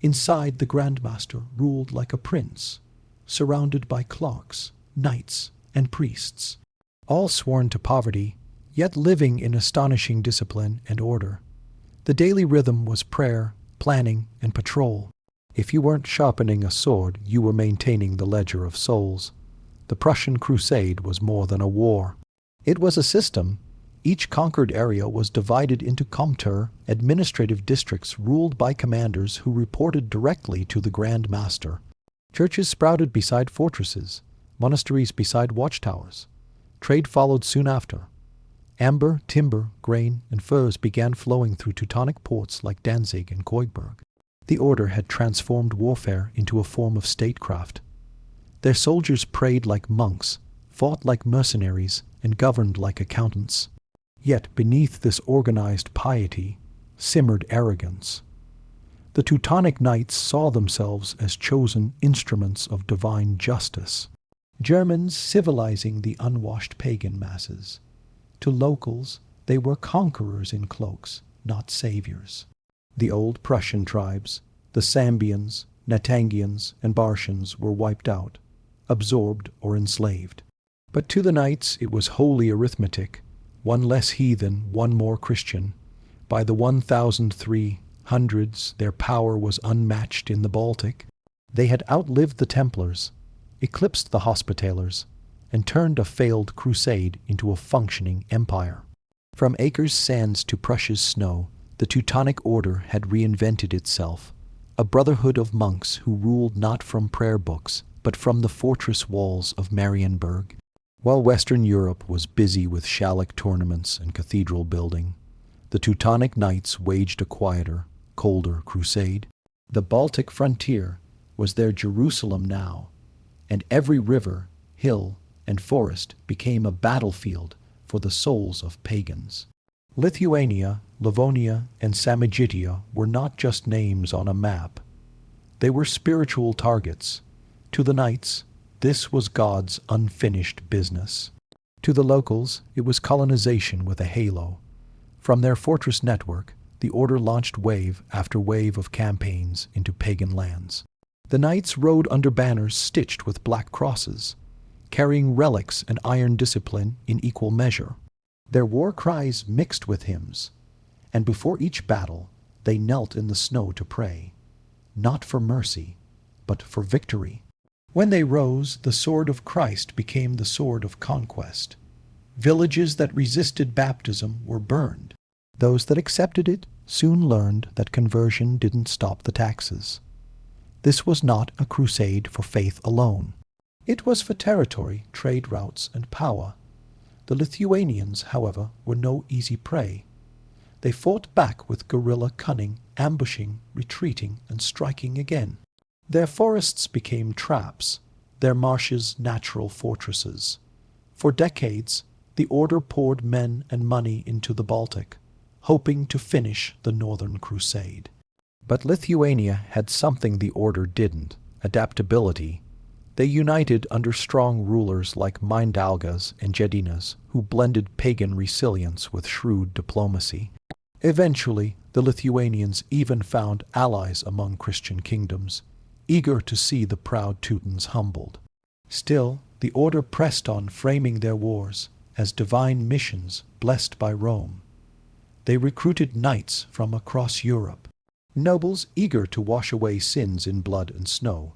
Inside, the Grandmaster ruled like a prince, surrounded by clerks, knights, and priests, all sworn to poverty, yet living in astonishing discipline and order. The daily rhythm was prayer, planning, and patrol. If you weren't sharpening a sword, you were maintaining the ledger of souls. The Prussian crusade was more than a war. It was a system. Each conquered area was divided into Comter, administrative districts ruled by commanders who reported directly to the Grand Master. Churches sprouted beside fortresses, monasteries beside watchtowers. Trade followed soon after. Amber, timber, grain, and furs began flowing through Teutonic ports like Danzig and Koiberg. The order had transformed warfare into a form of statecraft. Their soldiers prayed like monks, fought like mercenaries, and governed like accountants. Yet beneath this organized piety simmered arrogance. The Teutonic Knights saw themselves as chosen instruments of divine justice, Germans civilizing the unwashed pagan masses. To locals, they were conquerors in cloaks, not saviors. The old Prussian tribes, the Sambians, Natangians, and Bartians were wiped out, absorbed or enslaved. But to the Knights it was holy arithmetic, one less heathen, one more Christian. By the 1300s their power was unmatched in the Baltic. They had outlived the Templars, eclipsed the Hospitallers, and turned a failed crusade into a functioning empire. From Acre's sands to Prussia's snow, the Teutonic Order had reinvented itself, a brotherhood of monks who ruled not from prayer books, but from the fortress walls of Marienburg. While Western Europe was busy with Shallic tournaments and cathedral building, the Teutonic Knights waged a quieter, colder crusade. The Baltic frontier was their Jerusalem now, and every river, hill, and forest became a battlefield for the souls of pagans. Lithuania, Livonia, and Samogitia were not just names on a map. They were spiritual targets. To the Knights, this was God's unfinished business. To the locals, it was colonization with a halo. From their fortress network, the Order launched wave after wave of campaigns into pagan lands. The Knights rode under banners stitched with black crosses, carrying relics and iron discipline in equal measure. Their war cries mixed with hymns, and before each battle they knelt in the snow to pray, not for mercy, but for victory. When they rose, the sword of Christ became the sword of conquest. Villages that resisted baptism were burned. Those that accepted it soon learned that conversion didn't stop the taxes. This was not a crusade for faith alone. It was for territory, trade routes, and power. The Lithuanians, however, were no easy prey. They fought back with guerrilla cunning, ambushing, retreating, and striking again. Their forests became traps, their marshes natural fortresses. For decades, the Order poured men and money into the Baltic, hoping to finish the Northern Crusade. But Lithuania had something the Order didn't: adaptability. They united under strong rulers like Mindaugas and Jedinas, who blended pagan resilience with shrewd diplomacy. Eventually, the Lithuanians even found allies among Christian kingdoms, eager to see the proud Teutons humbled. Still, the Order pressed on, framing their wars as divine missions blessed by Rome. They recruited knights from across Europe, nobles eager to wash away sins in blood and snow.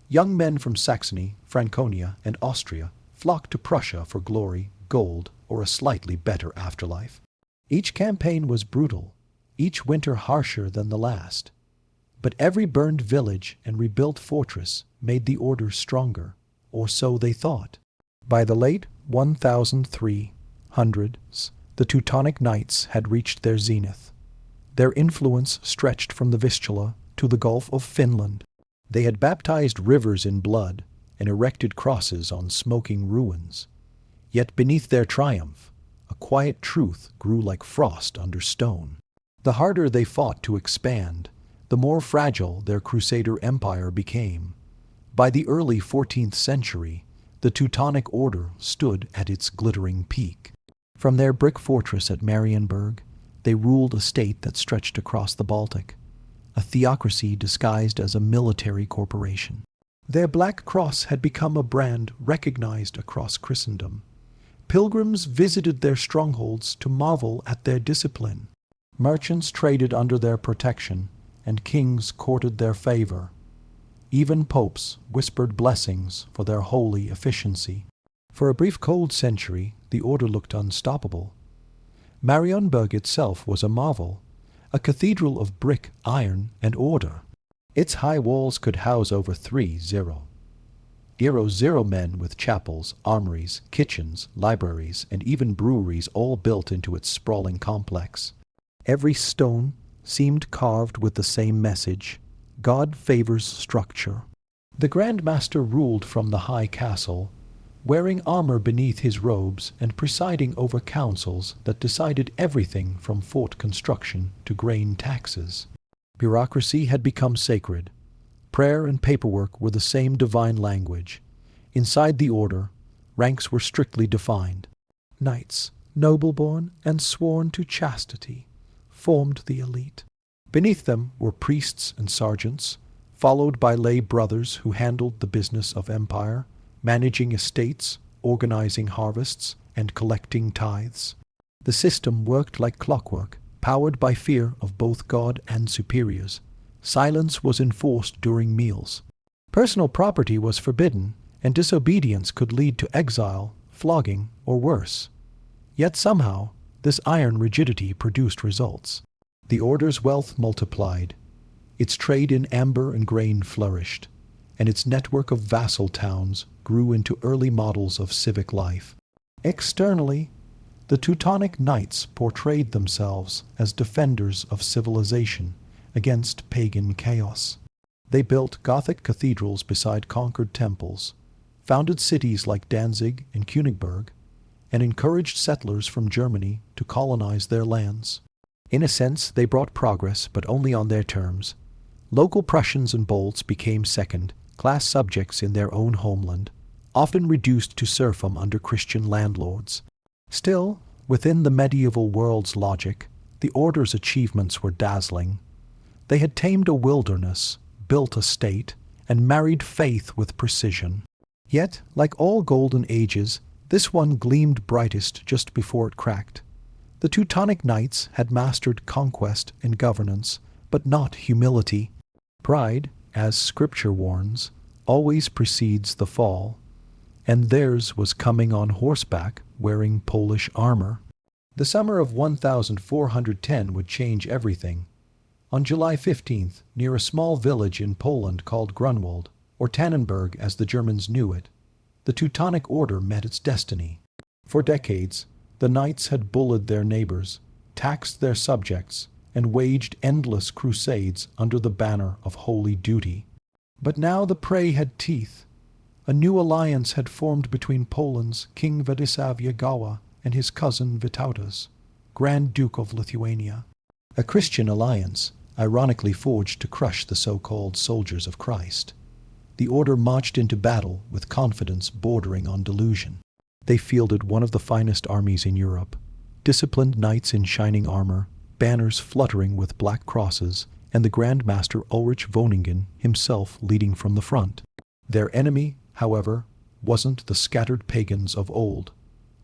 Young men from Saxony, Franconia, and Austria flocked to Prussia for glory, gold, or a slightly better afterlife. Each campaign was brutal, each winter harsher than the last. But every burned village and rebuilt fortress made the Order stronger, or so they thought. By the late 1300s, The Teutonic Knights had reached their zenith. Their influence stretched from the Vistula to the Gulf of Finland. They had baptized rivers in blood and erected crosses on smoking ruins. Yet beneath their triumph, a quiet truth grew like frost under stone. The harder they fought to expand, the more fragile their Crusader empire became. By the early 14th century, the Teutonic Order stood at its glittering peak. From their brick fortress at Marienburg, they ruled a state that stretched across the Baltic, a theocracy disguised as a military corporation. Their black cross had become a brand recognized across Christendom. Pilgrims visited their strongholds to marvel at their discipline. Merchants traded under their protection, and kings courted their favor. Even popes whispered blessings for their holy efficiency. For a brief cold century, the order looked unstoppable. Marienburg itself was a marvel, a cathedral of brick, iron, and order. Its high walls could house over 3,000 men with chapels, armories, kitchens, libraries, and even breweries all built into its sprawling complex. Every stone seemed carved with the same message: God favors structure. The Grand Master ruled from the high castle, wearing armor beneath his robes and presiding over councils that decided everything from fort construction to grain taxes. Bureaucracy had become sacred. Prayer and paperwork were the same divine language. Inside the order, ranks were strictly defined. Knights, noble-born and sworn to chastity, formed the elite. Beneath them were priests and sergeants, followed by lay brothers who handled the business of empire, managing estates, organizing harvests, and collecting tithes. The system worked like clockwork, powered by fear of both God and superiors. Silence was enforced during meals. Personal property was forbidden, and disobedience could lead to exile, flogging, or worse. Yet somehow, this iron rigidity produced results. The order's wealth multiplied. Its trade in amber and grain flourished, and its network of vassal towns grew into early models of civic life. Externally, the Teutonic Knights portrayed themselves as defenders of civilization against pagan chaos. They built Gothic cathedrals beside conquered temples, founded cities like Danzig and Königsberg, and encouraged settlers from Germany to colonize their lands. In a sense, they brought progress, but only on their terms. Local Prussians and Bolts became second-class subjects in their own homeland, often reduced to serfdom under Christian landlords. Still, within the medieval world's logic, the order's achievements were dazzling. They had tamed a wilderness, built a state, and married faith with precision. Yet, like all golden ages, this one gleamed brightest just before it cracked. The Teutonic Knights had mastered conquest and governance, but not humility. Pride, as Scripture warns, always precedes the fall, and theirs was coming on horseback, wearing Polish armor. The summer of 1410 would change everything. On July 15th, near a small village in Poland called Grunwald, or Tannenberg as the Germans knew it, the Teutonic Order met its destiny. For decades, the knights had bullied their neighbors, taxed their subjects, and waged endless crusades under the banner of holy duty. But now the prey had teeth. A new alliance had formed between Poland's King Władysław Jagała and his cousin Vytautas, Grand Duke of Lithuania. A Christian alliance, ironically forged to crush the so-called soldiers of Christ. The order marched into battle with confidence bordering on delusion. They fielded one of the finest armies in Europe, disciplined knights in shining armor, banners fluttering with black crosses, and the Grand Master Ulrich Woningen himself leading from the front. Their enemy, however, wasn't the scattered pagans of old,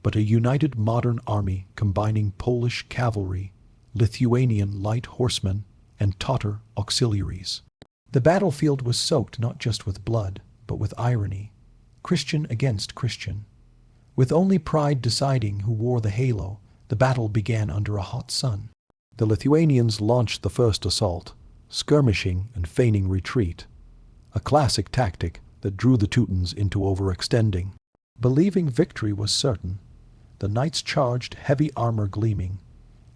but a united modern army combining Polish cavalry, Lithuanian light horsemen, and Tatar auxiliaries. The battlefield was soaked not just with blood, but with irony, Christian against Christian. With only pride deciding who wore the halo, the battle began under a hot sun. The Lithuanians launched the first assault, skirmishing and feigning retreat, a classic tactic that drew the Teutons into overextending. Believing victory was certain, the knights charged, heavy armor gleaming,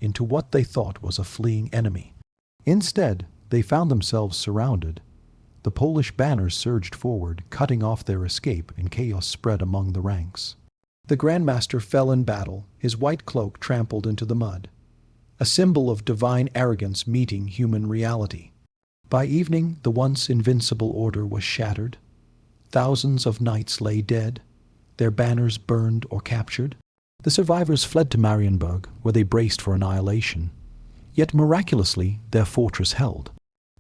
into what they thought was a fleeing enemy. Instead, they found themselves surrounded. The Polish banners surged forward, cutting off their escape, and chaos spread among the ranks. The Grandmaster fell in battle, his white cloak trampled into the mud, a symbol of divine arrogance meeting human reality. By evening, the once invincible order was shattered. Thousands of knights lay dead, their banners burned or captured. The survivors fled to Marienburg, where they braced for annihilation. Yet miraculously, their fortress held.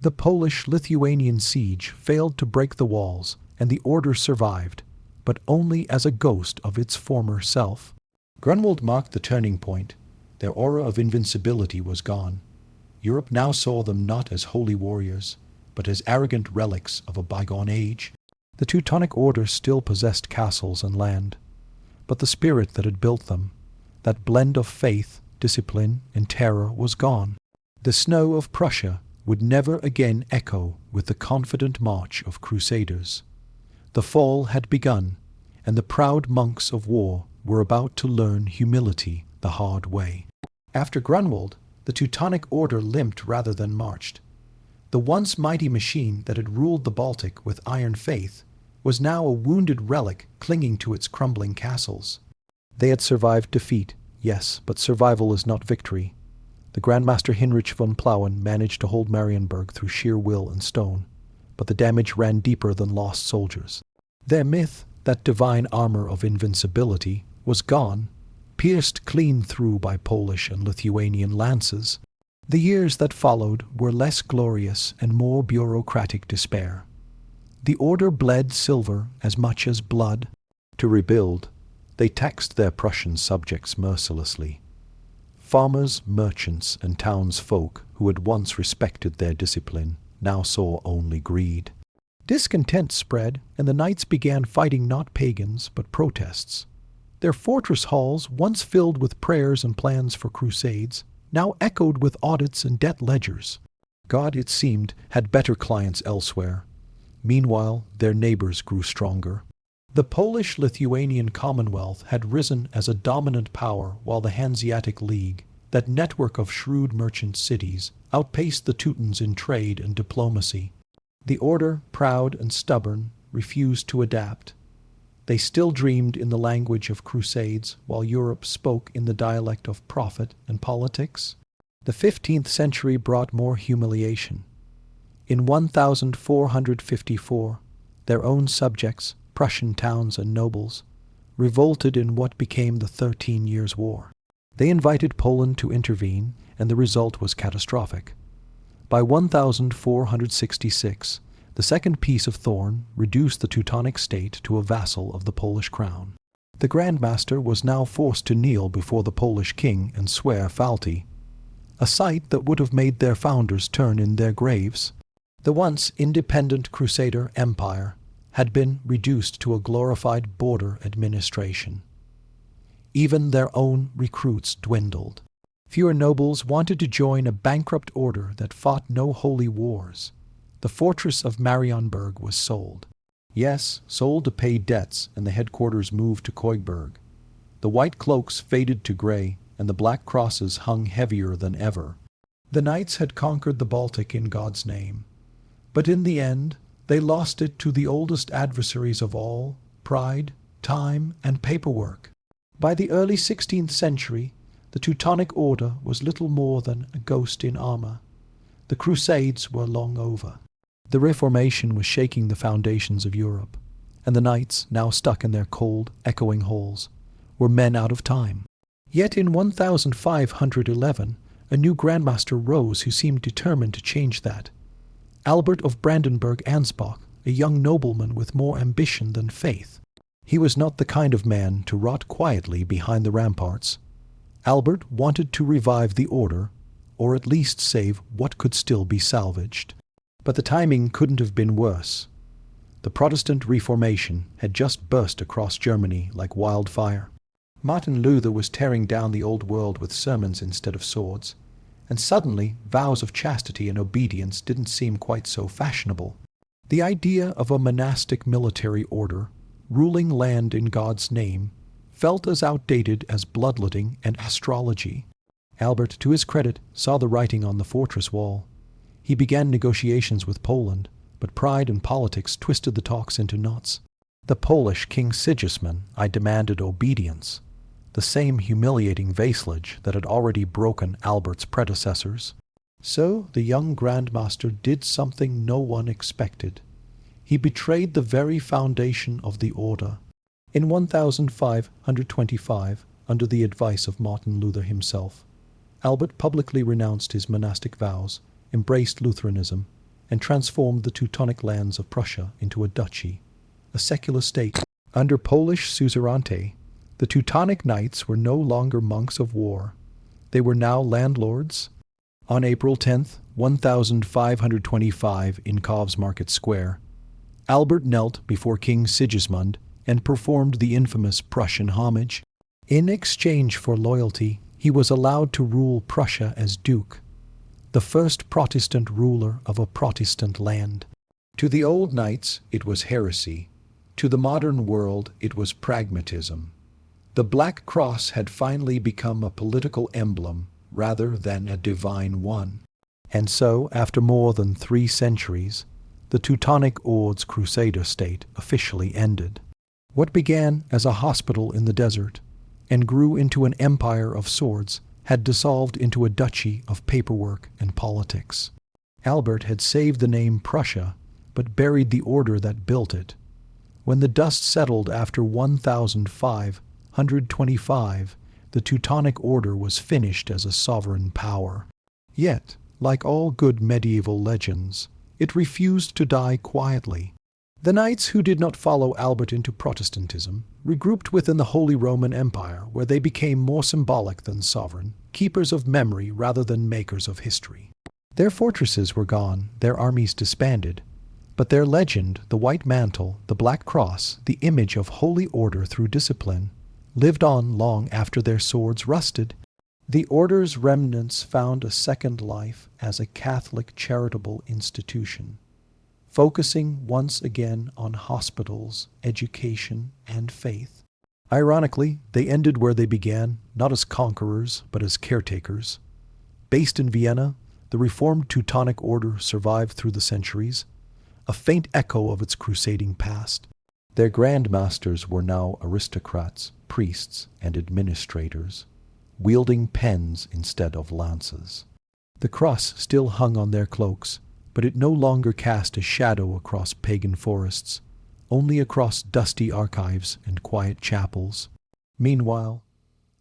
The Polish-Lithuanian siege failed to break the walls, and the order survived, but only as a ghost of its former self. Grunwald marked the turning point. Their aura of invincibility was gone. Europe now saw them not as holy warriors, but as arrogant relics of a bygone age. The Teutonic Order still possessed castles and land, but the spirit that had built them, that blend of faith, discipline, and terror, was gone. The snow of Prussia would never again echo with the confident march of crusaders. The fall had begun, and the proud monks of war were about to learn humility the hard way. After Grunwald, the Teutonic Order limped rather than marched. The once mighty machine that had ruled the Baltic with iron faith was now a wounded relic clinging to its crumbling castles. They had survived defeat, yes, but survival is not victory. The Grandmaster Heinrich von Plauen managed to hold Marienburg through sheer will and stone, but the damage ran deeper than lost soldiers. Their myth, that divine armor of invincibility, was gone, pierced clean through by Polish and Lithuanian lances. The years that followed were less glorious and more bureaucratic despair. The order bled silver as much as blood. To rebuild, they taxed their Prussian subjects mercilessly. Farmers, merchants, and townsfolk who had once respected their discipline now saw only greed. Discontent spread, and the knights began fighting not pagans but protests. Their fortress halls, once filled with prayers and plans for crusades, now echoed with audits and debt ledgers. God, it seemed, had better clients elsewhere. Meanwhile, their neighbors grew stronger. The Polish-Lithuanian Commonwealth had risen as a dominant power, while the Hanseatic League, that network of shrewd merchant cities, outpaced the Teutons in trade and diplomacy. The order, proud and stubborn, refused to adapt. They still dreamed in the language of crusades, while Europe spoke in the dialect of profit and politics. The 15th century brought more humiliation. In 1454, their own subjects, Prussian towns and nobles, revolted in what became the 13 Years' War. They invited Poland to intervene, and the result was catastrophic. By 1466, the Second Peace of Thorn reduced the Teutonic state to a vassal of the Polish crown. The Grandmaster was now forced to kneel before the Polish king and swear fealty, a sight that would have made their founders turn in their graves. The once independent Crusader empire had been reduced to a glorified border administration. Even their own recruits dwindled. Fewer nobles wanted to join a bankrupt order that fought no holy wars. The fortress of Marienburg was sold. Yes, sold to pay debts, and the headquarters moved to Koigberg. The white cloaks faded to gray, and the black crosses hung heavier than ever. The knights had conquered the Baltic in God's name. But in the end, they lost it to the oldest adversaries of all, pride, time, and paperwork. By the early 16th century, the Teutonic Order was little more than a ghost in armor. The Crusades were long over. The Reformation was shaking the foundations of Europe, and the knights, now stuck in their cold, echoing halls, were men out of time. Yet in 1511, a new Grandmaster rose who seemed determined to change that. Albert of Brandenburg-Ansbach, a young nobleman with more ambition than faith. He was not the kind of man to rot quietly behind the ramparts. Albert wanted to revive the order, or at least save what could still be salvaged. But the timing couldn't have been worse. The Protestant Reformation had just burst across Germany like wildfire. Martin Luther was tearing down the old world with sermons instead of swords, and suddenly vows of chastity and obedience didn't seem quite so fashionable. The idea of a monastic military order, ruling land in God's name, felt as outdated as bloodletting and astrology. Albert, to his credit, saw the writing on the fortress wall. He began negotiations with Poland, but pride and politics twisted the talks into knots. The Polish King Sigismund I demanded obedience, the same humiliating vassalage that had already broken Albert's predecessors. So the young Grandmaster did something no one expected. He betrayed the very foundation of the order. In 1525, under the advice of Martin Luther himself, Albert publicly renounced his monastic vows, embraced Lutheranism, and transformed the Teutonic lands of Prussia into a duchy, a secular state. Under Polish suzerainty, the Teutonic knights were no longer monks of war. They were now landlords. On April 10, 1525, in Kov's Market Square, Albert knelt before King Sigismund and performed the infamous Prussian homage. In exchange for loyalty, he was allowed to rule Prussia as Duke, the first Protestant ruler of a Protestant land. To the old knights, it was heresy. To the modern world, it was pragmatism. The Black Cross had finally become a political emblem rather than a divine one. And so, after more than 3 centuries, the Teutonic Orde's Crusader state officially ended. What began as a hospital in the desert and grew into an empire of swords had dissolved into a duchy of paperwork and politics. Albert had saved the name Prussia, but buried the order that built it. When the dust settled after 1525, the Teutonic Order was finished as a sovereign power. Yet, like all good medieval legends, it refused to die quietly. The knights who did not follow Albert into Protestantism regrouped within the Holy Roman Empire, where they became more symbolic than sovereign, keepers of memory rather than makers of history. Their fortresses were gone, their armies disbanded, but their legend, the White Mantle, the Black Cross, the image of holy order through discipline, lived on long after their swords rusted. The order's remnants found a second life as a Catholic charitable institution, focusing once again on hospitals, education, and faith. Ironically, they ended where they began, not as conquerors, but as caretakers. Based in Vienna, the Reformed Teutonic Order survived through the centuries, a faint echo of its crusading past. Their grandmasters were now aristocrats, priests, and administrators, wielding pens instead of lances. The cross still hung on their cloaks, but it no longer cast a shadow across pagan forests, only across dusty archives and quiet chapels. Meanwhile,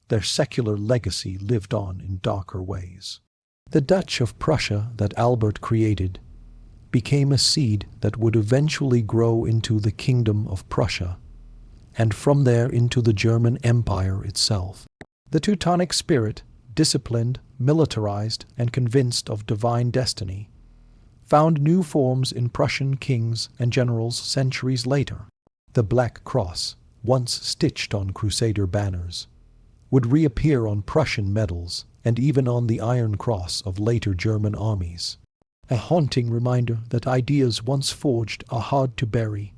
their secular legacy lived on in darker ways. The Duchy of Prussia that Albert created became a seed that would eventually grow into the Kingdom of Prussia, and from there into the German Empire itself. The Teutonic spirit, disciplined, militarized, and convinced of divine destiny, found new forms in Prussian kings and generals centuries later. The Black Cross, once stitched on Crusader banners, would reappear on Prussian medals and even on the Iron Cross of later German armies. A haunting reminder that ideas once forged are hard to bury.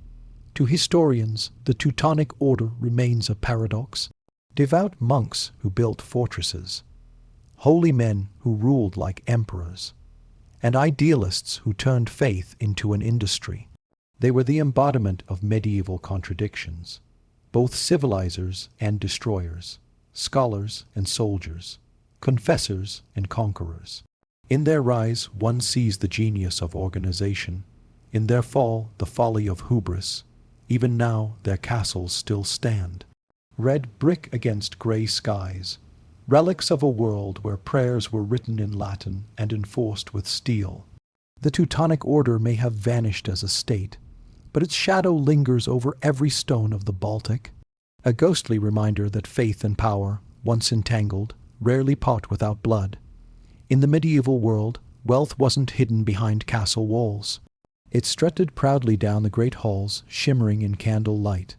To historians, the Teutonic Order remains a paradox. Devout monks who built fortresses, holy men who ruled like emperors, and idealists who turned faith into an industry. They were the embodiment of medieval contradictions, both civilizers and destroyers, scholars and soldiers, confessors and conquerors. In their rise, one sees the genius of organization. In their fall, the folly of hubris. Even now, their castles still stand, red brick against gray skies, relics of a world where prayers were written in Latin and enforced with steel. The Teutonic Order may have vanished as a state, but its shadow lingers over every stone of the Baltic, a ghostly reminder that faith and power, once entangled, rarely part without blood. In the medieval world, wealth wasn't hidden behind castle walls. It strutted proudly down the great halls, shimmering in candle light.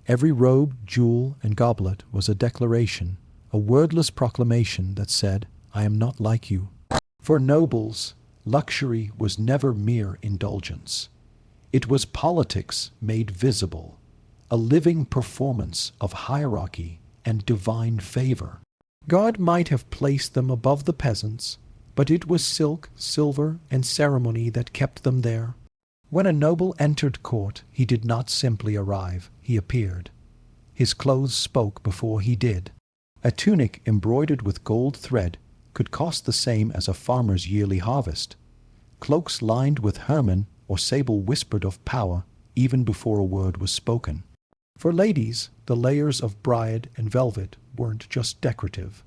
Every robe, jewel, and goblet was a declaration, a wordless proclamation that said, "I am not like you." For nobles, luxury was never mere indulgence. It was politics made visible, a living performance of hierarchy and divine favor. God might have placed them above the peasants, but it was silk, silver, and ceremony that kept them there. When a noble entered court, he did not simply arrive, he appeared. His clothes spoke before he did. A tunic embroidered with gold thread could cost the same as a farmer's yearly harvest. Cloaks lined with ermine or sable whispered of power even before a word was spoken. For ladies, the layers of bride and velvet weren't just decorative.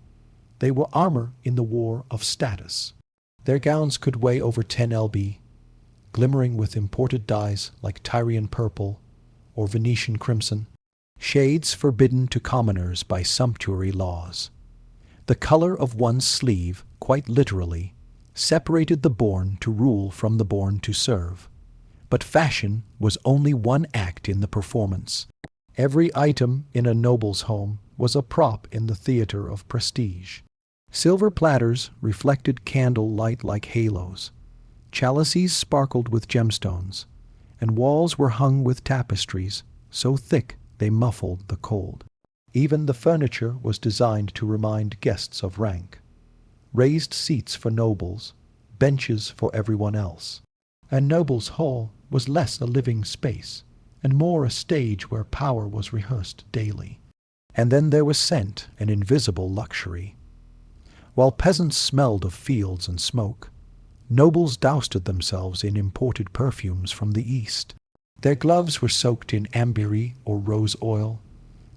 They were armor in the war of status. Their gowns could weigh over 10 lb, glimmering with imported dyes like Tyrian purple or Venetian crimson, shades forbidden to commoners by sumptuary laws. The color of one's sleeve, quite literally, separated the born to rule from the born to serve. But fashion was only one act in the performance. Every item in a noble's home was a prop in the theater of prestige. Silver platters reflected candle light like halos. Chalices sparkled with gemstones, and walls were hung with tapestries so thick they muffled the cold. Even the furniture was designed to remind guests of rank. Raised seats for nobles, benches for everyone else. A noble's hall was less a living space, and more a stage where power was rehearsed daily. And then there was scent, an invisible luxury. While peasants smelled of fields and smoke, nobles doused themselves in imported perfumes from the East. Their gloves were soaked in amberry or rose oil.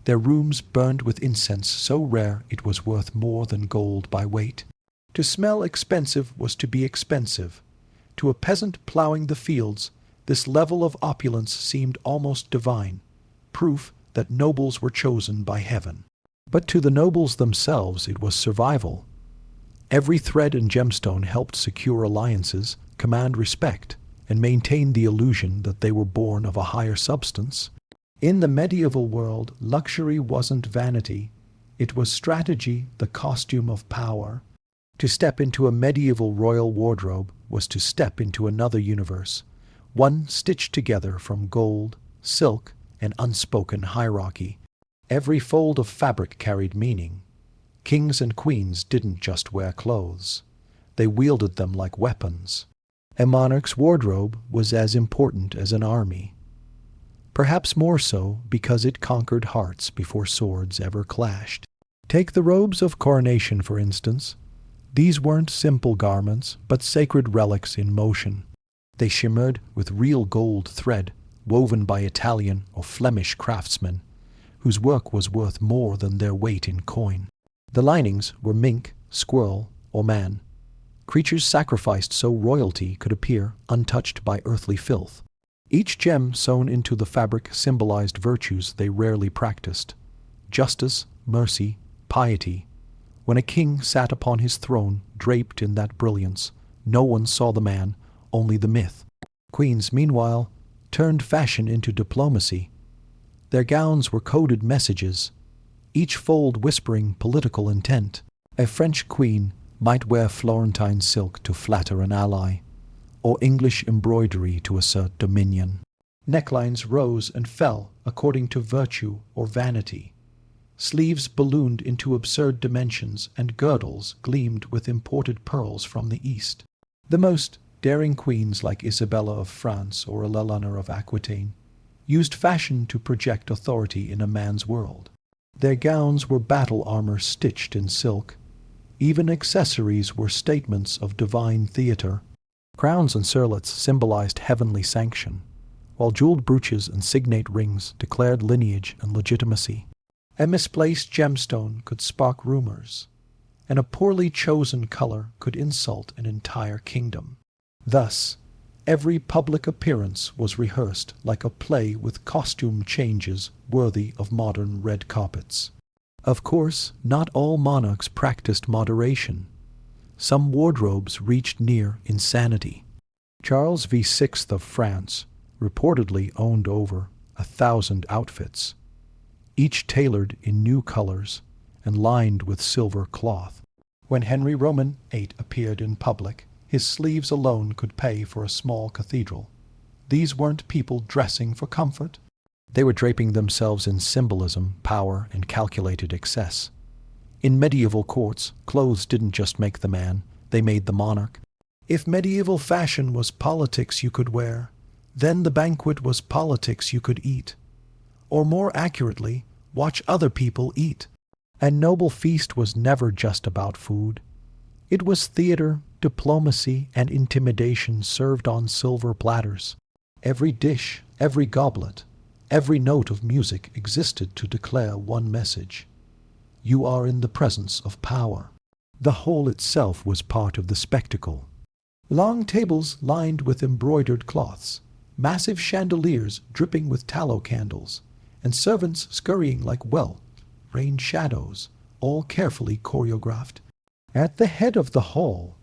Their rooms burned with incense so rare it was worth more than gold by weight. To smell expensive was to be expensive. To a peasant ploughing the fields, this level of opulence seemed almost divine, proof that nobles were chosen by heaven. But to the nobles themselves it was survival. Every thread and gemstone helped secure alliances, command respect, and maintain the illusion that they were born of a higher substance. In the medieval world, luxury wasn't vanity. It was strategy, the costume of power. To step into a medieval royal wardrobe was to step into another universe, one stitched together from gold, silk, and unspoken hierarchy. Every fold of fabric carried meaning. Kings and queens didn't just wear clothes. They wielded them like weapons. A monarch's wardrobe was as important as an army. Perhaps more so because it conquered hearts before swords ever clashed. Take the robes of coronation, for instance. These weren't simple garments, but sacred relics in motion. They shimmered with real gold thread, woven by Italian or Flemish craftsmen, whose work was worth more than their weight in coin. The linings were mink, squirrel, or man, creatures sacrificed so royalty could appear untouched by earthly filth. Each gem sewn into the fabric symbolized virtues they rarely practiced: justice, mercy, piety. When a king sat upon his throne, draped in that brilliance, no one saw the man, only the myth. Queens, meanwhile, turned fashion into diplomacy. Their gowns were coded messages, each fold whispering political intent. A French queen might wear Florentine silk to flatter an ally, or English embroidery to assert dominion. Necklines rose and fell according to virtue or vanity. Sleeves ballooned into absurd dimensions, and girdles gleamed with imported pearls from the East. The most daring queens, like Isabella of France or Eleanor of Aquitaine, used fashion to project authority in a man's world. Their gowns were battle armor stitched in silk. Even accessories were statements of divine theater. Crowns and circlets symbolized heavenly sanction, while jeweled brooches and signate rings declared lineage and legitimacy. A misplaced gemstone could spark rumors, and a poorly chosen color could insult an entire kingdom. Thus, every public appearance was rehearsed like a play with costume changes worthy of modern red carpets. Of course, not all monarchs practiced moderation. Some wardrobes reached near insanity. Charles VI of France reportedly owned over 1,000 outfits, each tailored in new colors and lined with silver cloth. When Henry Roman VIII appeared in public, his sleeves alone could pay for a small cathedral. These weren't people dressing for comfort. They were draping themselves in symbolism, power, and calculated excess. In medieval courts, clothes didn't just make the man, they made the monarch. If medieval fashion was politics you could wear, then the banquet was politics you could eat. Or more accurately, watch other people eat. A noble feast was never just about food. It was theater, diplomacy, and intimidation served on silver platters. Every dish, every goblet, every note of music existed to declare one message. You are in the presence of power. The whole itself was part of the spectacle. Long tables lined with embroidered cloths, massive chandeliers dripping with tallow candles, and servants scurrying like well-trained shadows, all carefully choreographed. At the head of the hall,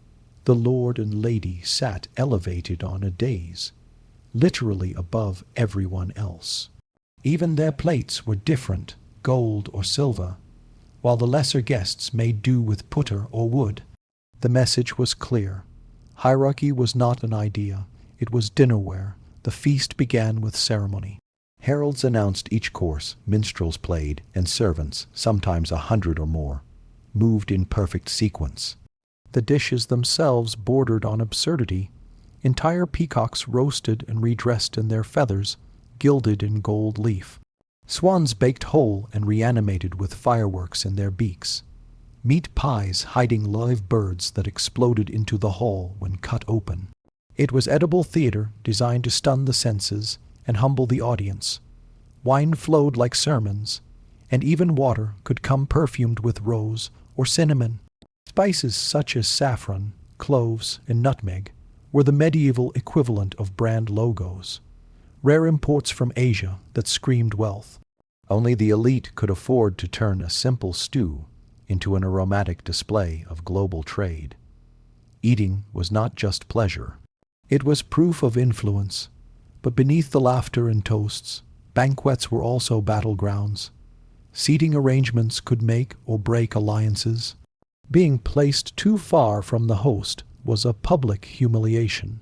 the lord and lady sat elevated on a dais, literally above everyone else. Even their plates were different, gold or silver, while the lesser guests made do with putter or wood. The message was clear. Hierarchy was not an idea, it was dinnerware. The feast began with ceremony. Heralds announced each course, minstrels played, and servants, sometimes 100 or more, moved in perfect sequence. The dishes themselves bordered on absurdity. Entire peacocks roasted and redressed in their feathers, gilded in gold leaf. Swans baked whole and reanimated with fireworks in their beaks. Meat pies hiding live birds that exploded into the hall when cut open. It was edible theater designed to stun the senses and humble the audience. Wine flowed like sermons, and even water could come perfumed with rose or cinnamon. Spices such as saffron, cloves, and nutmeg were the medieval equivalent of brand logos, rare imports from Asia that screamed wealth. Only the elite could afford to turn a simple stew into an aromatic display of global trade. Eating was not just pleasure. It was proof of influence, but beneath the laughter and toasts, banquets were also battlegrounds. Seating arrangements could make or break alliances. Being placed too far from the host was a public humiliation.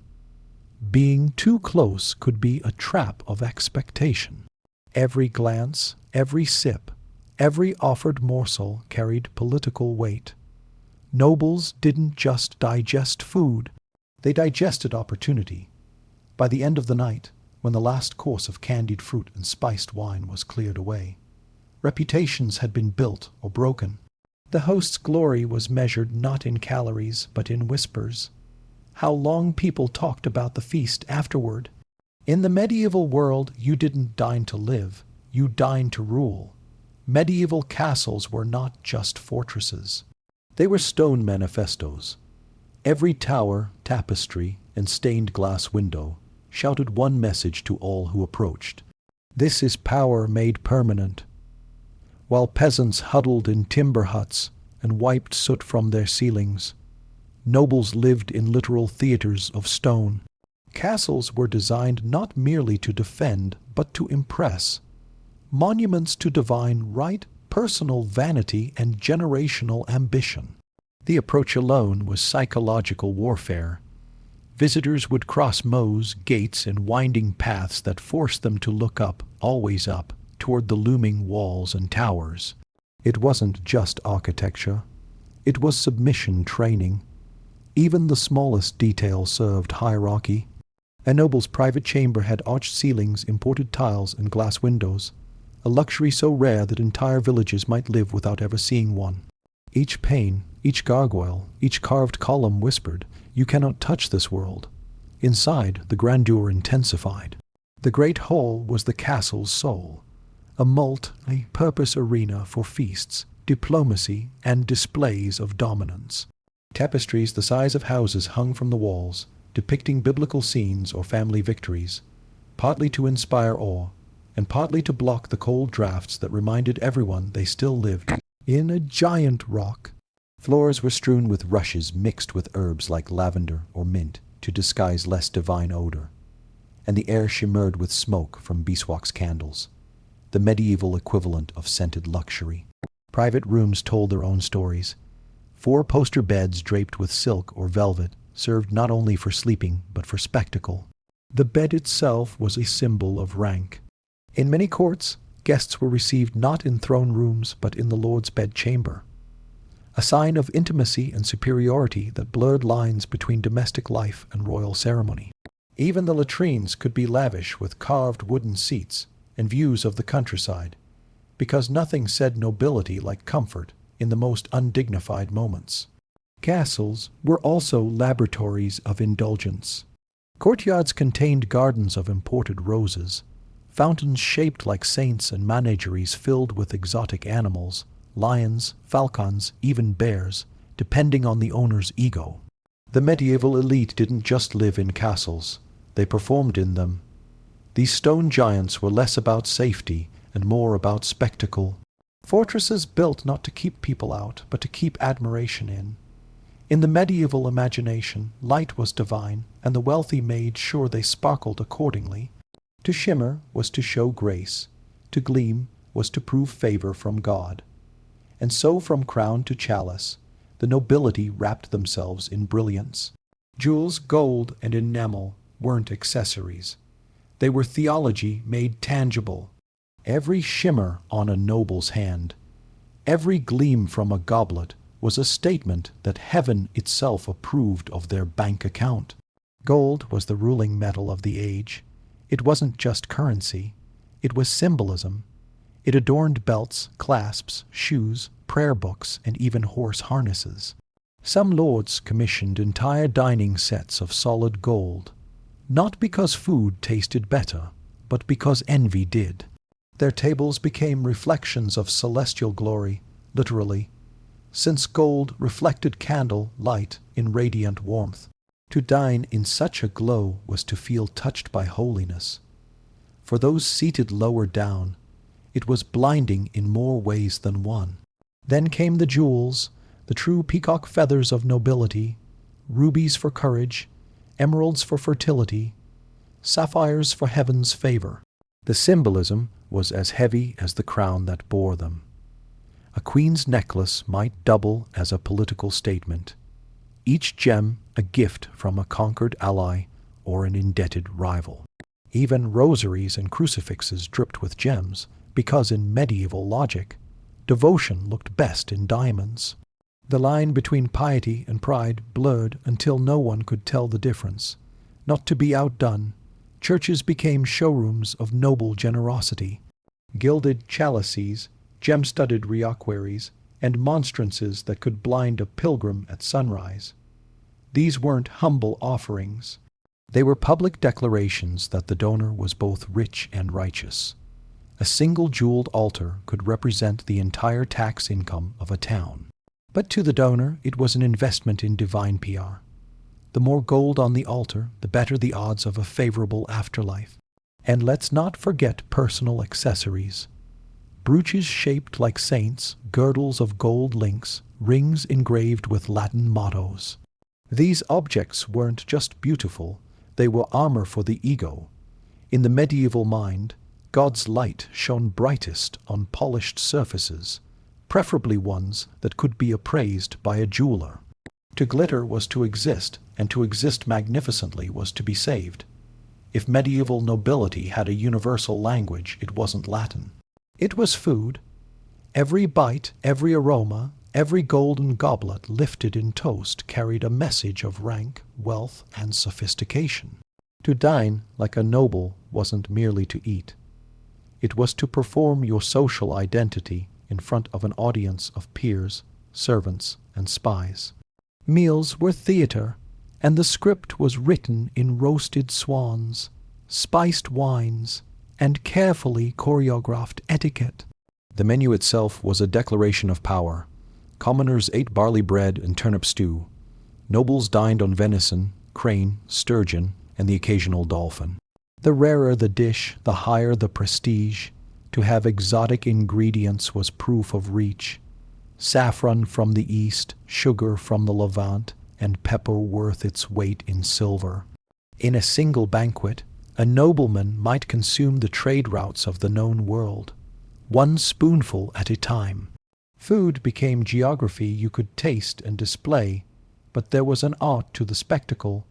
Being too close could be a trap of expectation. Every glance, every sip, every offered morsel carried political weight. Nobles didn't just digest food, they digested opportunity. By the end of the night, when the last course of candied fruit and spiced wine was cleared away, reputations had been built or broken. The host's glory was measured not in calories, but in whispers. How long people talked about the feast afterward. In the medieval world, you didn't dine to live, you dined to rule. Medieval castles were not just fortresses. They were stone manifestos. Every tower, tapestry, and stained glass window shouted one message to all who approached. This is power made permanent. While peasants huddled in timber huts and wiped soot from their ceilings, nobles lived in literal theaters of stone. Castles were designed not merely to defend, but to impress. Monuments to divine right, personal vanity, and generational ambition. The approach alone was psychological warfare. Visitors would cross moats, gates, and winding paths that forced them to look up, always up, toward the looming walls and towers. It wasn't just architecture. It was submission training. Even the smallest detail served hierarchy. A noble's private chamber had arched ceilings, imported tiles, and glass windows, a luxury so rare that entire villages might live without ever seeing one. Each pane, each gargoyle, each carved column whispered, "You cannot touch this world." Inside, the grandeur intensified. The great hall was the castle's soul, a multi-purpose arena for feasts, diplomacy, and displays of dominance. Tapestries the size of houses hung from the walls, depicting biblical scenes or family victories, partly to inspire awe, and partly to block the cold drafts that reminded everyone they still lived in a giant rock. Floors were strewn with rushes mixed with herbs like lavender or mint to disguise less divine odor, and the air shimmered with smoke from beeswax candles, the medieval equivalent of scented luxury. Private rooms told their own stories. 4-poster beds draped with silk or velvet served not only for sleeping but for spectacle. The bed itself was a symbol of rank. In many courts, guests were received not in throne rooms but in the Lord's bedchamber, a sign of intimacy and superiority that blurred lines between domestic life and royal ceremony. Even the latrines could be lavish with carved wooden seats and views of the countryside, because nothing said nobility like comfort in the most undignified moments. Castles were also laboratories of indulgence. Courtyards contained gardens of imported roses, fountains shaped like saints and menageries filled with exotic animals, lions, falcons, even bears, depending on the owner's ego. The medieval elite didn't just live in castles, they performed in them. These stone giants were less about safety and more about spectacle. Fortresses built not to keep people out, but to keep admiration in. In the medieval imagination, light was divine, and the wealthy made sure they sparkled accordingly. To shimmer was to show grace, to gleam was to prove favor from God. And so from crown to chalice, the nobility wrapped themselves in brilliance. Jewels, gold, and enamel weren't accessories. They were theology made tangible. Every shimmer on a noble's hand, every gleam from a goblet, was a statement that heaven itself approved of their bank account. Gold was the ruling metal of the age. It wasn't just currency. It was symbolism. It adorned belts, clasps, shoes, prayer books, and even horse harnesses. Some lords commissioned entire dining sets of solid gold, not because food tasted better, but because envy did. Their tables became reflections of celestial glory, literally, since gold reflected candle light in radiant warmth. To dine in such a glow was to feel touched by holiness. For those seated lower down, it was blinding in more ways than one. Then came the jewels, the true peacock feathers of nobility, rubies for courage, emeralds for fertility, sapphires for heaven's favor. The symbolism was as heavy as the crown that bore them. A queen's necklace might double as a political statement, each gem a gift from a conquered ally or an indebted rival. Even rosaries and crucifixes dripped with gems, because in medieval logic, devotion looked best in diamonds. The line between piety and pride blurred until no one could tell the difference. Not to be outdone, churches became showrooms of noble generosity. Gilded chalices, gem-studded reliquaries, and monstrances that could blind a pilgrim at sunrise. These weren't humble offerings. They were public declarations that the donor was both rich and righteous. A single jeweled altar could represent the entire tax income of a town. But to the donor, it was an investment in divine PR. The more gold on the altar, the better the odds of a favorable afterlife. And let's not forget personal accessories. Brooches shaped like saints, girdles of gold links, rings engraved with Latin mottos. These objects weren't just beautiful, they were armor for the ego. In the medieval mind, God's light shone brightest on polished surfaces, preferably ones that could be appraised by a jeweler. To glitter was to exist, and to exist magnificently was to be saved. If medieval nobility had a universal language, it wasn't Latin. It was food. Every bite, every aroma, every golden goblet lifted in toast carried a message of rank, wealth, and sophistication. To dine like a noble wasn't merely to eat. It was to perform your social identity in front of an audience of peers, servants, and spies. Meals were theater, and the script was written in roasted swans, spiced wines, and carefully choreographed etiquette. The menu itself was a declaration of power. Commoners ate barley bread and turnip stew. Nobles dined on venison, crane, sturgeon, and the occasional dolphin. The rarer the dish, the higher the prestige. To have exotic ingredients was proof of reach. Saffron from the east, sugar from the Levant, and pepper worth its weight in silver. In a single banquet, a nobleman might consume the trade routes of the known world, one spoonful at a time. Food became geography you could taste and display, but there was an art to the spectacle.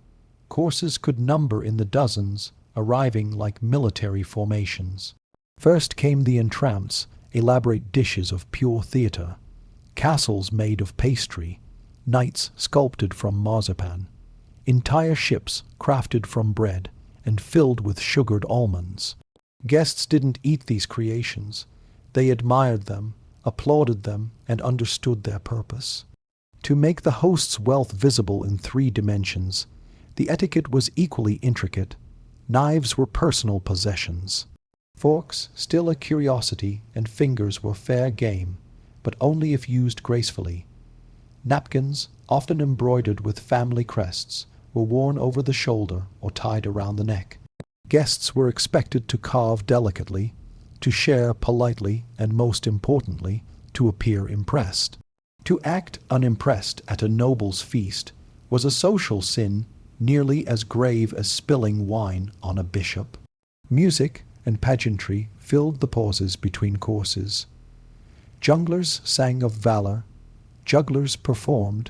Courses could number in the dozens, arriving like military formations. First came the entrams, elaborate dishes of pure theatre, castles made of pastry, knights sculpted from marzipan, entire ships crafted from bread and filled with sugared almonds. Guests didn't eat these creations. They admired them, applauded them, and understood their purpose. To make the host's wealth visible in 3 dimensions, the etiquette was equally intricate. Knives were personal possessions. Forks, still a curiosity, and fingers were fair game, but only if used gracefully. Napkins, often embroidered with family crests, were worn over the shoulder or tied around the neck. Guests were expected to carve delicately, to share politely, and most importantly, to appear impressed. To act unimpressed at a noble's feast was a social sin nearly as grave as spilling wine on a bishop. Music and pageantry filled the pauses between courses. Junglers sang of valor, jugglers performed,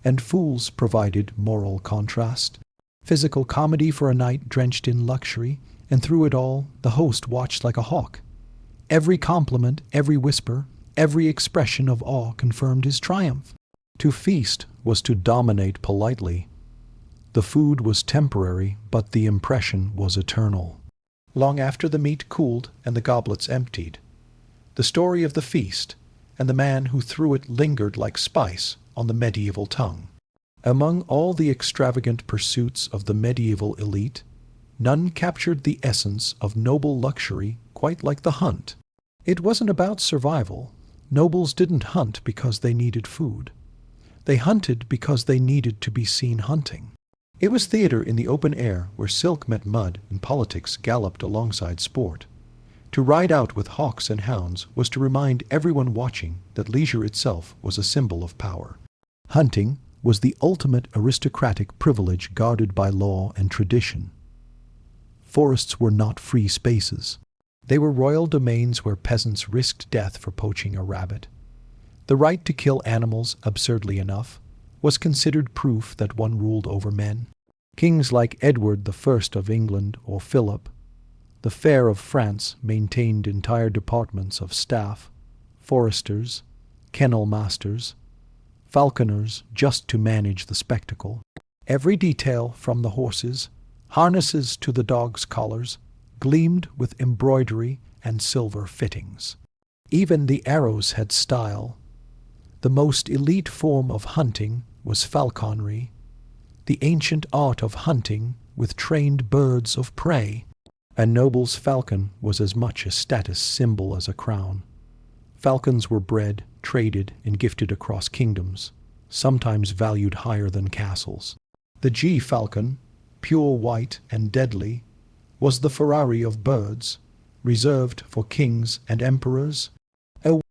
and fools provided moral contrast. Physical comedy for a night drenched in luxury, and through it all the host watched like a hawk. Every compliment, every whisper, every expression of awe confirmed his triumph. To feast was to dominate politely. The food was temporary, but the impression was eternal. Long after the meat cooled and the goblets emptied, the story of the feast and the man who threw it lingered like spice on the medieval tongue. Among all the extravagant pursuits of the medieval elite, none captured the essence of noble luxury quite like the hunt. It wasn't about survival. Nobles didn't hunt because they needed food. They hunted because they needed to be seen hunting. It was theater in the open air where silk met mud and politics galloped alongside sport. To ride out with hawks and hounds was to remind everyone watching that leisure itself was a symbol of power. Hunting was the ultimate aristocratic privilege guarded by law and tradition. Forests were not free spaces. They were royal domains where peasants risked death for poaching a rabbit. The right to kill animals, absurdly enough, was considered proof that one ruled over men. Kings like Edward I of England or Philip the Fair of France maintained entire departments of staff, foresters, kennel masters, falconers just to manage the spectacle. Every detail from the horses, harnesses to the dogs' collars, gleamed with embroidery and silver fittings. Even the arrows had style. The most elite form of hunting was falconry, the ancient art of hunting with trained birds of prey. A noble's falcon was as much a status symbol as a crown. Falcons were bred, traded, and gifted across kingdoms, sometimes valued higher than castles. The G-falcon, pure white and deadly, was the Ferrari of birds, reserved for kings and emperors.